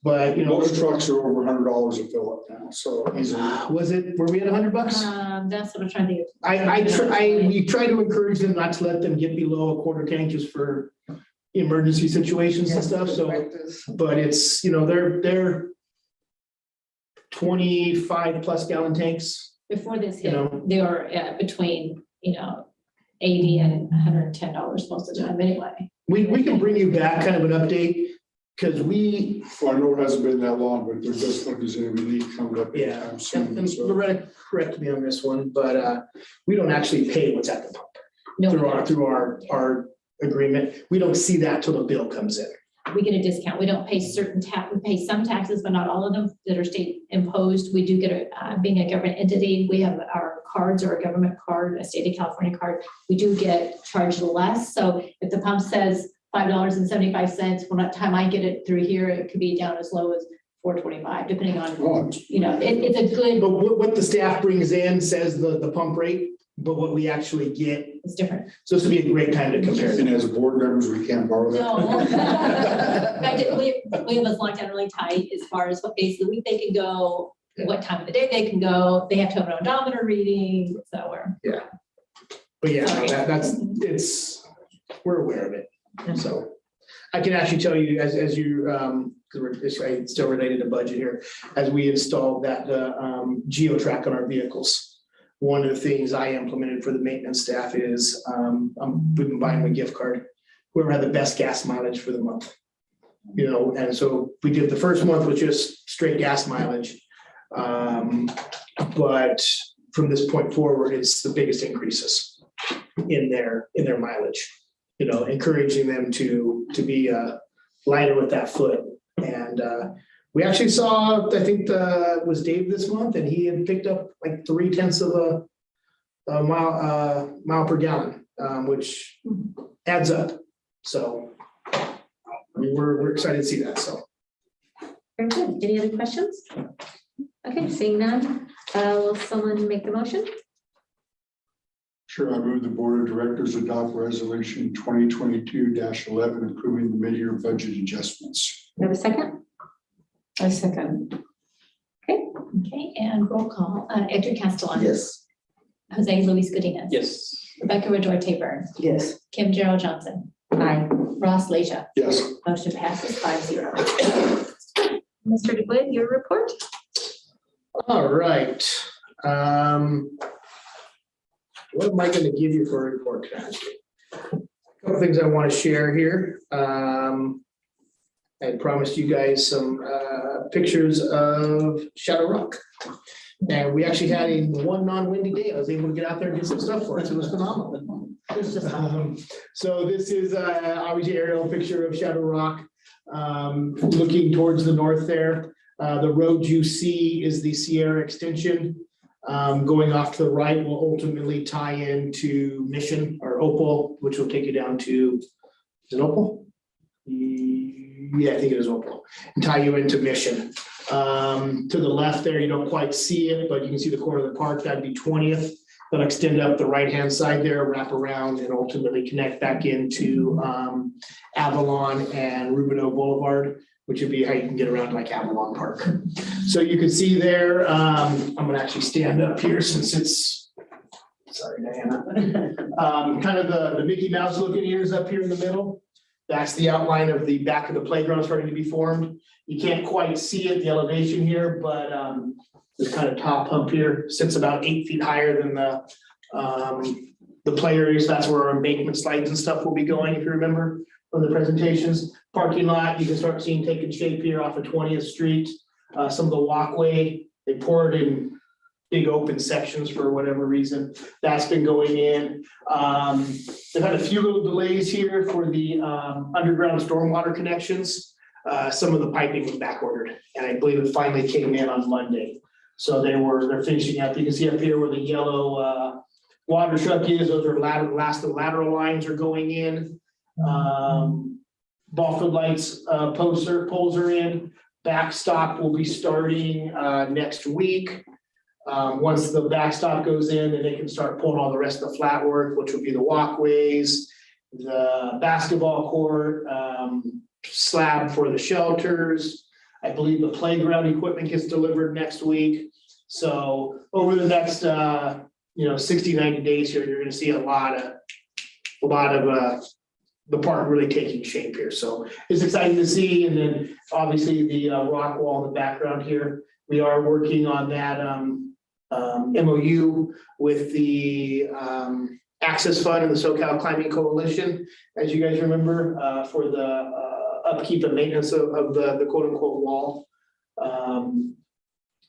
But, you know. Most trucks are over $100 a fill up now, so easily. Was it, were we at $100? That's what I'm trying to think. We try to encourage them not to let them get below a quarter tank just for emergency situations and stuff, so, but it's, you know, they're 25 plus gallon tanks, Before this you hit, know. they were at between, $80 and $110 most of the time anyway. We can bring you back kind of an update, because Well, I know it hasn't been that long, but there doesn't look as any relief coming up yeah, anytime soon, so. Loretta, correct me on this one, but we don't actually pay what's at the pump No, through our agreement. We don't see that till the bill comes in. we get a discount. We don't pay we pay some taxes, but not all of them that are state imposed. We do get being a government entity, we have our cards or a government card, a state of California card. We do get charged less. So if the pump says $5.75, when the time I get it through here, it could be down as low as $4.25, depending on, Oh, it's a good, But what the staff brings in says the pump rate, but what we actually get, it's different. so this would be a great time to compare. and as board members, we can't borrow that. No. In fact, we have us locked down really tight as far as what days of the week they can go, what time of the day they can go. They have to have an odometer reading, so But yeah, we're aware of it. So I can actually tell you as you, because it's still related to budget here, as we installed that GeoTrack on our vehicles. One of the things I implemented for the maintenance staff is we've been buying a gift card, whoever had the best gas mileage for the month. You know, and so we did the first month with just straight gas mileage. But from this point forward, it's the biggest increases in their mileage. You know, encouraging them to be lighter with that foot. And we actually saw, I think it was Dave this month, and he had picked up like 0.3 of a mile per gallon, which adds up. So I mean, we're excited to see that. So. Very good. Any other questions? Okay, seeing none, will someone make the motion? Sure, I move the board of directors adopt resolution 2022-11 approving the mid-year budget adjustments. You have a second? I second. okay, and roll call, Edgar Castellano. Yes. Jose Luis Godinez. Yes. Rebecca Redor Burn, Yes. Kim Gerald Johnson, Aye. Ross Leisha. Yes, Motion passes 5-0. Mr. DeGood, your report? All right. What am I going to give you for a report tonight? A couple things I want to share here. I promised you guys some pictures of Shadow Rock. And we actually had one non-windy day. I was able to get out there and get some stuff for it. So it was phenomenal. It's just So this is obviously an aerial picture of Shadow Rock, looking towards the north there. The road you see is the Sierra extension. Going off to the right will ultimately tie into Mission or Opal, which will take you down to, is it Opal? Yeah, I think it is Opal, and tie you into Mission. To the left there, you don't quite see it, but you can see the corner of the park, that'd be 20th. That'll extend up the right-hand side there, wrap around and ultimately connect back into Avalon and Rubino Boulevard, which would be how you can get around like Avalon Park. So you can see there, I'm gonna actually stand up here since it's, sorry, Diana. Kind of the Mickey Mouse looking ears up here in the middle. That's the outline of the back of the playground starting to be formed. You can't quite see it, the elevation here, but this kind of top hump here sits about 8 feet higher than the play areas. That's where our embankment slides and stuff will be going, if you remember from the presentations. Parking lot, you can start seeing taking shape here off of 20th Street. Some of the walkway, they poured in big open sections for whatever reason. That's been going in. They've had a few little delays here for the underground stormwater connections. Some of the piping was back ordered, and I believe it finally came in on Monday. So they're finishing up. You can see up here where the yellow water truck is, those are lateral lines are going in. Ball field lights, poles are in. Backstop will be starting next week. Once the backstop goes in, then they can start pulling all the rest of the flat work, which will be the walkways, the basketball court, slab for the shelters, I believe the playground equipment gets delivered next week. So over the next, 60, 90 days here, you're gonna see a lot of the park really taking shape here. So it's exciting to see. And then obviously the rock wall in the background here. We are working on that MOU with the Access Fund and the SoCal Climbing Coalition, as you guys remember, for the upkeep and maintenance of the quote unquote wall.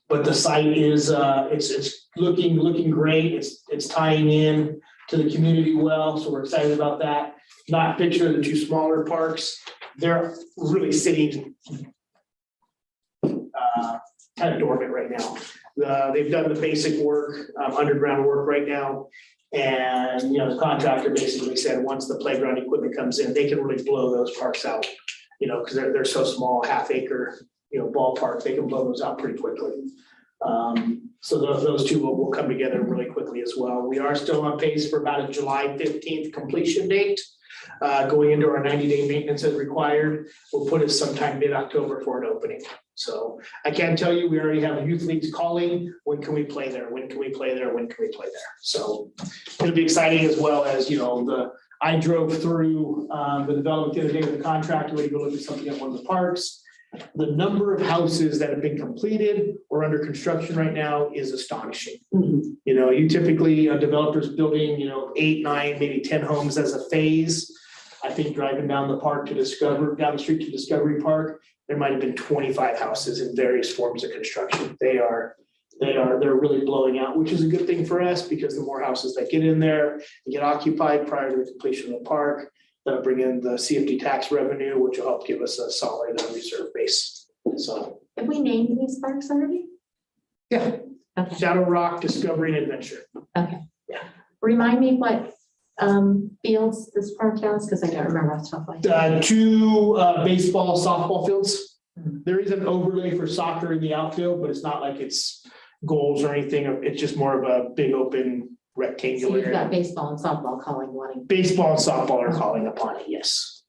But the site is, it's looking great. It's tying in to the community well, so we're excited about that. Not picture the two smaller parks. They're really sitting kind of dormant right now. They've done the basic work, underground work right now. And, the contractor basically said, once the playground equipment comes in, they can really blow those parks out. Because they're so small, half acre, ballpark, they can blow those out pretty quickly. So those two will come together really quickly as well. We are still on pace for about a July 15th completion date. Going into our 90-day maintenance as required, will put us sometime mid-October for an opening. So I can tell you, we already have youth leagues calling, when can we play there? When can we play there? When can we play there? So it'll be exciting, as well as, I drove through the development the other day with the contractor, we go look at something at one of the parks. The number of houses that have been completed or under construction right now is astonishing. You typically, a developer's building, 8, 9, maybe 10 homes as a phase. I think driving down the street to Discovery Park, there might have been 25 houses in various forms of construction. They're really blowing out, which is a good thing for us, because the more houses that get in there and get occupied prior to the completion of the park, that'll bring in the CFD tax revenue, which will help give us a solid reserve base. So, Have we named these parks already? yeah, Okay, Shadow Rock, Discovery, and Adventure. okay. Yeah. Remind me what fields this park has, because I don't remember off the top of my head. 2 baseball, softball fields. There is an overlay for soccer in the outfield, but it's not like it's goals or anything. It's just more of a big open So rectangular you've got area. baseball and softball calling wanting. Baseball and softball are calling upon it, yes.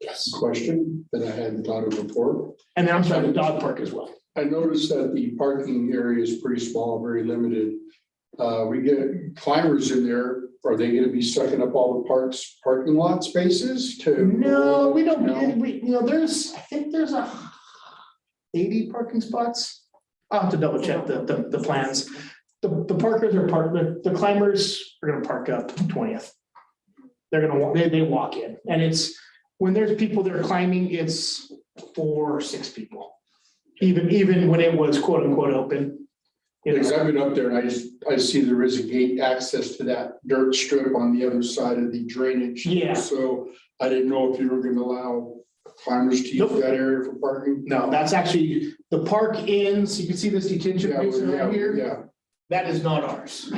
Yes. Question that I hadn't thought of before. And then I'm sorry, the dog park as well. I noticed that the parking area is pretty small, very limited. We get climbers in there. Are they gonna be sucking up all the parking lot spaces to? No, we don't, No? I think there's 80 parking spots. I'll have to double check the plans. The parkers are the climbers are gonna park up 20th. They're gonna walk, they walk in, and it's, when there's people that are climbing, it's 4 or 6 people. Even when it was quote unquote open. Because I've been up there and I see there is a gate access to that dirt strip on the other side of the drainage. Yeah. So I didn't know if you were gonna allow climbers to use Nope. that area for parking. No, that's actually, the park ends, you can see this detention Yeah, basin right here. yeah. That is not ours.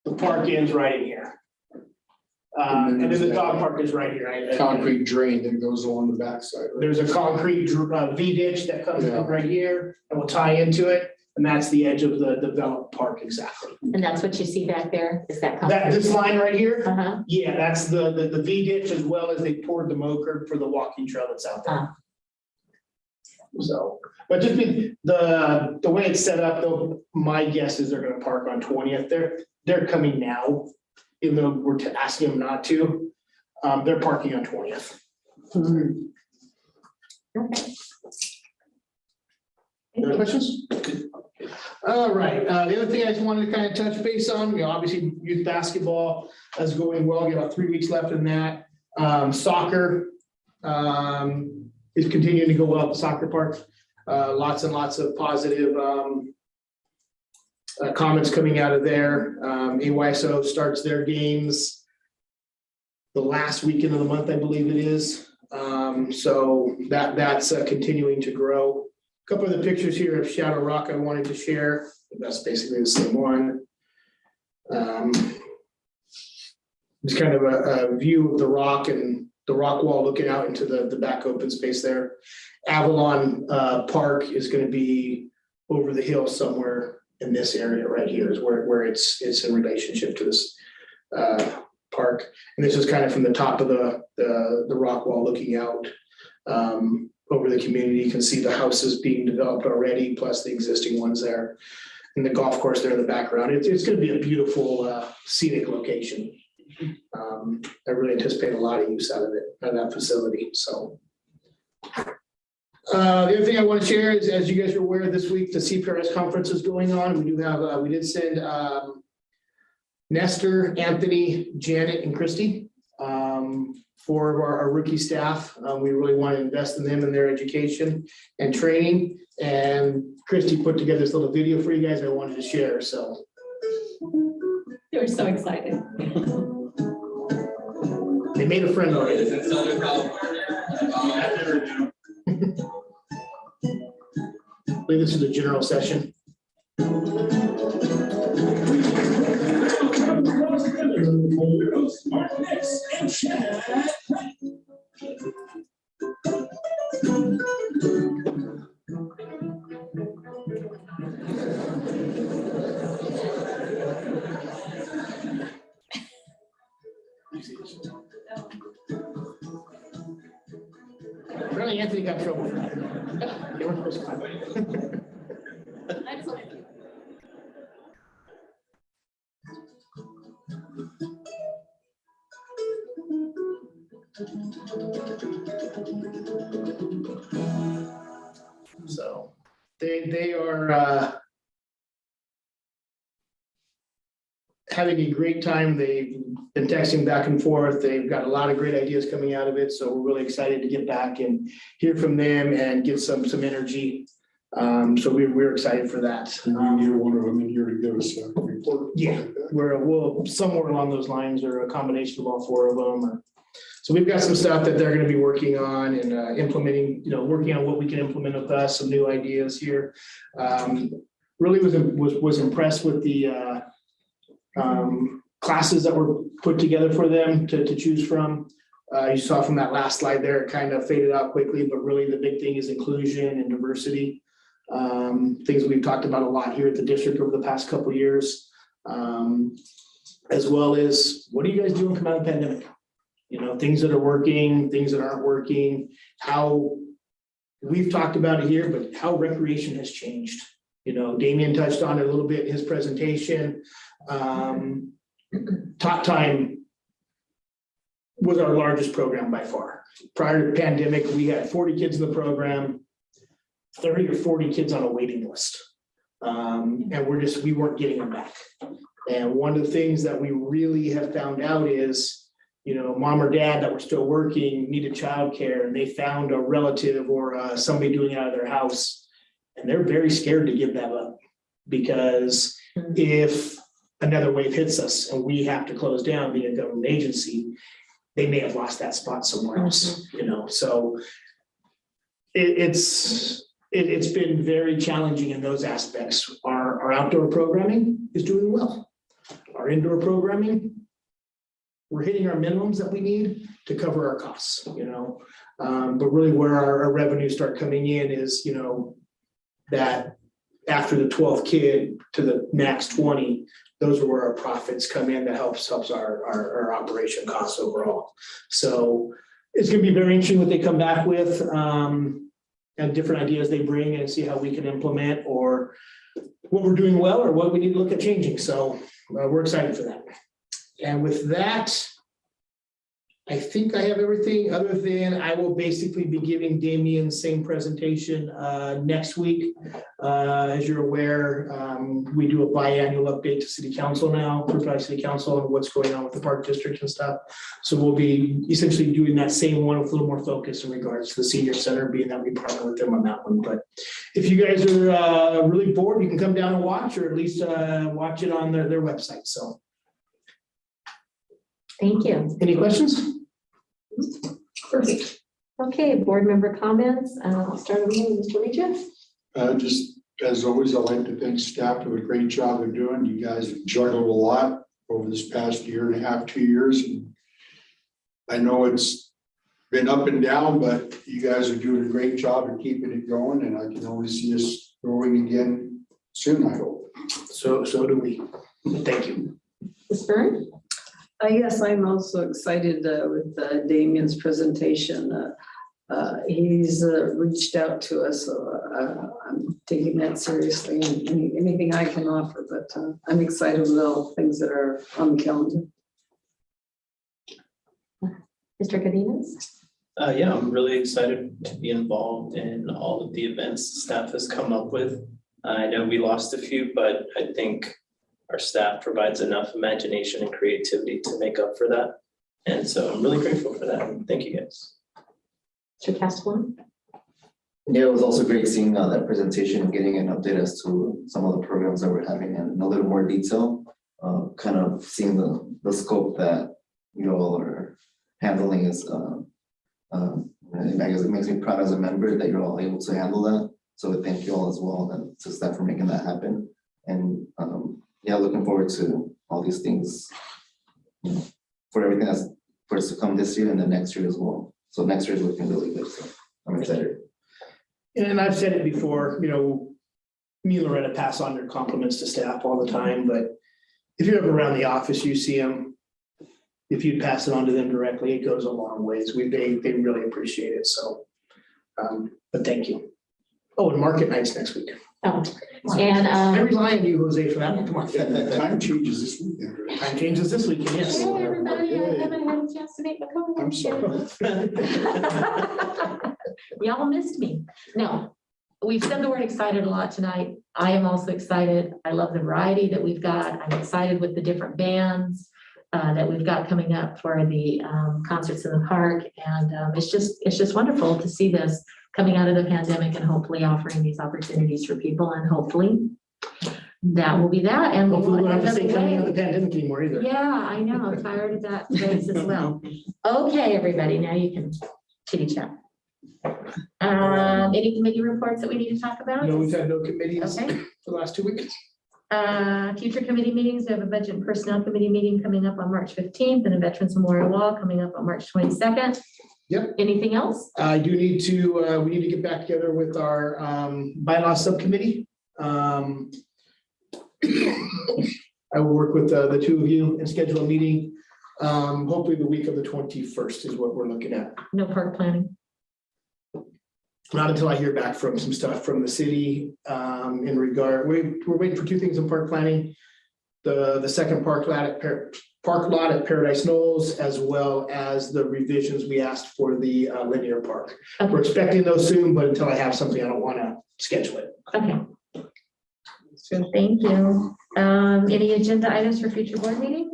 The park ends right in here. And then the dog park is right here. Concrete drain that goes along the backside. right? There's a concrete V ditch that comes Yeah. in right here and will tie into it. And that's the edge of the developed park exactly. And that's what you see back there, is that? This line right here, Uh-huh, yeah, that's the V ditch, as well as they poured the mow curb for the walking trail that's out there. So, but just the way it's set up, though, my guess is they're gonna park on 20th. They're coming now, even though we're asking them not to. They're parking on 20th. okay. Any other questions? All right, the other thing I just wanted to kind of touch base on, obviously youth basketball is going well, we got about 3 weeks left in that. Soccer is continuing to go well at the soccer park. Lots and lots of positive comments coming out of there. AYSO starts their games the last weekend of the month, I believe it is. So that's continuing to grow. Couple of the pictures here of Shadow Rock I wanted to share. That's basically the same one. Just kind of a view of the rock and the rock wall looking out into the back open space there. Avalon Park is going to be over the hill somewhere in this area right here is where it's in relationship to this park. And this is kind of from the top of the rock wall looking out. over the community. You can see the houses being developed already, plus the existing ones there. And the golf course there in the background. It's gonna be a beautiful scenic location. I really anticipate a lot of use out of it, out of that facility, so. The other thing I want to share is, as you guys are aware, this week, the CPRS conference is going on. We do have, we did send Nestor, Anthony, Janet, and Christy for our rookie staff. We really want to invest in them and their education and training. And Christy put together this little video for you guys I wanted to share, so. They were so excited. They made a friend already. I believe this is a general session. Apparently Anthony got in trouble for that. They weren't supposed to. I just like- So they are having a great time. They've been texting back and forth. They've got a lot of great ideas coming out of it. So we're really excited to get back and hear from them and get some energy. So we're excited for that. And we need one of them in here to give us a report. Yeah. We'll somewhere along those lines, or a combination of all four of them. So we've got some stuff that they're going to be working on and implementing, working on what we can implement with us, some new ideas here. Really was impressed with the classes that were put together for them to choose from. You saw from that last slide there, it kind of faded out quickly, but really the big thing is inclusion and diversity. Things we've talked about a lot here at the district over the past couple of years. As well as, what are you guys doing coming out of the pandemic? Things that are working, things that aren't working, how we've talked about it here, but how recreation has changed. Damian touched on it a little bit in his presentation. Top Time was our largest program by far. Prior to the pandemic, we had 40 kids in the program, 30 or 40 kids on a waiting list. And we weren't getting them back. And one of the things that we really have found out is, mom or dad that were still working needed childcare, and they found a relative or somebody doing it out of their house. And they're very scared to give that up, because if another wave hits us and we have to close down being a government agency, they may have lost that spot somewhere else, so it's been very challenging in those aspects. Our outdoor programming is doing well. Our indoor programming, we're hitting our minimums that we need to cover our costs, but really where our revenues start coming in is, that after the 12th kid to the max 20, those are where our profits come in. That helps our operation costs overall. So it's going to be very interesting what they come back with, and different ideas they bring, and see how we can implement, or what we're doing well, or what we need to look at changing. So we're excited for that. And with that, I think I have everything, other than I will basically be giving Damian the same presentation next week. As you're aware, we do a biannual update to City Council now, Portage City Council, and what's going on with the Park District and stuff. So we'll be essentially doing that same one with a little more focus in regards to the senior center, being that we partner with them on that one. But if you guys are really bored, you can come down and watch, or at least watch it on their website. So. Thank you. Any questions? Perfect. Okay, board member comments. I'll start with you, Mr. Regis. Just as always, I'd like to thank staff for the great job they're doing. You guys have juggled a lot over this past year and a half, 2 years. And I know it's been up and down, but you guys are doing a great job of keeping it going, and I can only see us growing again soon, I hope. So do we. Thank you. Ms. Byrne? Yes, I'm also excited with Damian's presentation. He's reached out to us, so I'm taking that seriously and anything I can offer, but I'm excited with all the things that are on the calendar. Mr. Cadenas? Yeah, I'm really excited to be involved in all of the events staff has come up with. I know we lost a few, but I think our staff provides enough imagination and creativity to make up for that. And so I'm really grateful for that. Thank you, guys. Mr. Castellano? Yeah, it was also great seeing that presentation and getting an update as to some of the programs that we're having in a little more detail. Kind of seeing the scope that you all are handling is, I guess it makes me proud as a member that you're all able to handle that. So thank you all as well and to staff for making that happen. And yeah, looking forward to all these things, you know, for everything that's for us to come this year and the next year as well. So next year is looking really good. So I'm excited. And I've said it before, you know, me and Loretta pass on their compliments to staff all the time, but if you're ever around the office, you see them. If you pass it on to them directly, it goes a long ways. They really appreciate it. So, but thank you. Oh, and market nights next week. Oh, and, I rely on you, Jose, for that one. Come on. Time changes this weekend, right? Time changes this weekend, yes. hey, everybody, I haven't had a chance to make my comment. I'm sorry. Y'all missed me. No, we've said the word excited a lot tonight. I am also excited. I love the variety that we've got. I'm excited with the different bands that we've got coming up for the concerts in the park. And it's just wonderful to see this coming out of the pandemic and hopefully offering these opportunities for people. And hopefully that will be that. And Hopefully we we'll don't have to end say up coming out away. of the pandemic anymore either. Yeah, I know. I'm tired of that phrase as well. Okay, everybody, now you can chitty chat. Any committee reports that we need to talk about? No, we've had no committees Okay. for the last 2 weeks. Future committee meetings, we have a budget and personnel committee meeting coming up on March 15th and a Veterans Memorial Wall coming up on March 22nd. Yep. Anything else? I do need to, we need to get back together with our bylaw subcommittee. I will work with the two of you and schedule a meeting. Hopefully the week of the 21st is what we're looking at. No park planning. Not until I hear back from some stuff from the city in regard, we're waiting for two things in park planning. The second park lot at Paradise Knolls, as well as the revisions we asked for the linear park. Okay. We're expecting those soon, but until I have something, I don't want to schedule it. Okay. So thank you. Any agenda items for future board meetings?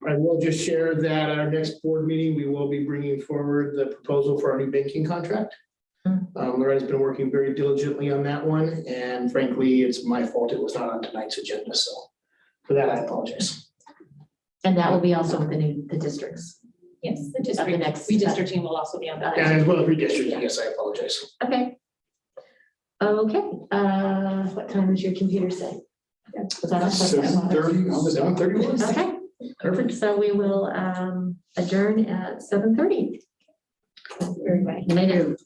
I will just share that at our next board meeting, we will be bringing forward the proposal for our new banking contract. Loretta's been working very diligently on that one, and frankly, it's my fault it was not on tonight's agenda, so for that, I apologize. And that will be also with the districts. Yes, the At the district, next- redistricting will also be on that. And as well as redistricting, yes, I apologize. Okay. Okay, what time does your computer say? Was that on? 7:30. 7:31. Okay, perfect. So we will adjourn at 7:30. Everybody.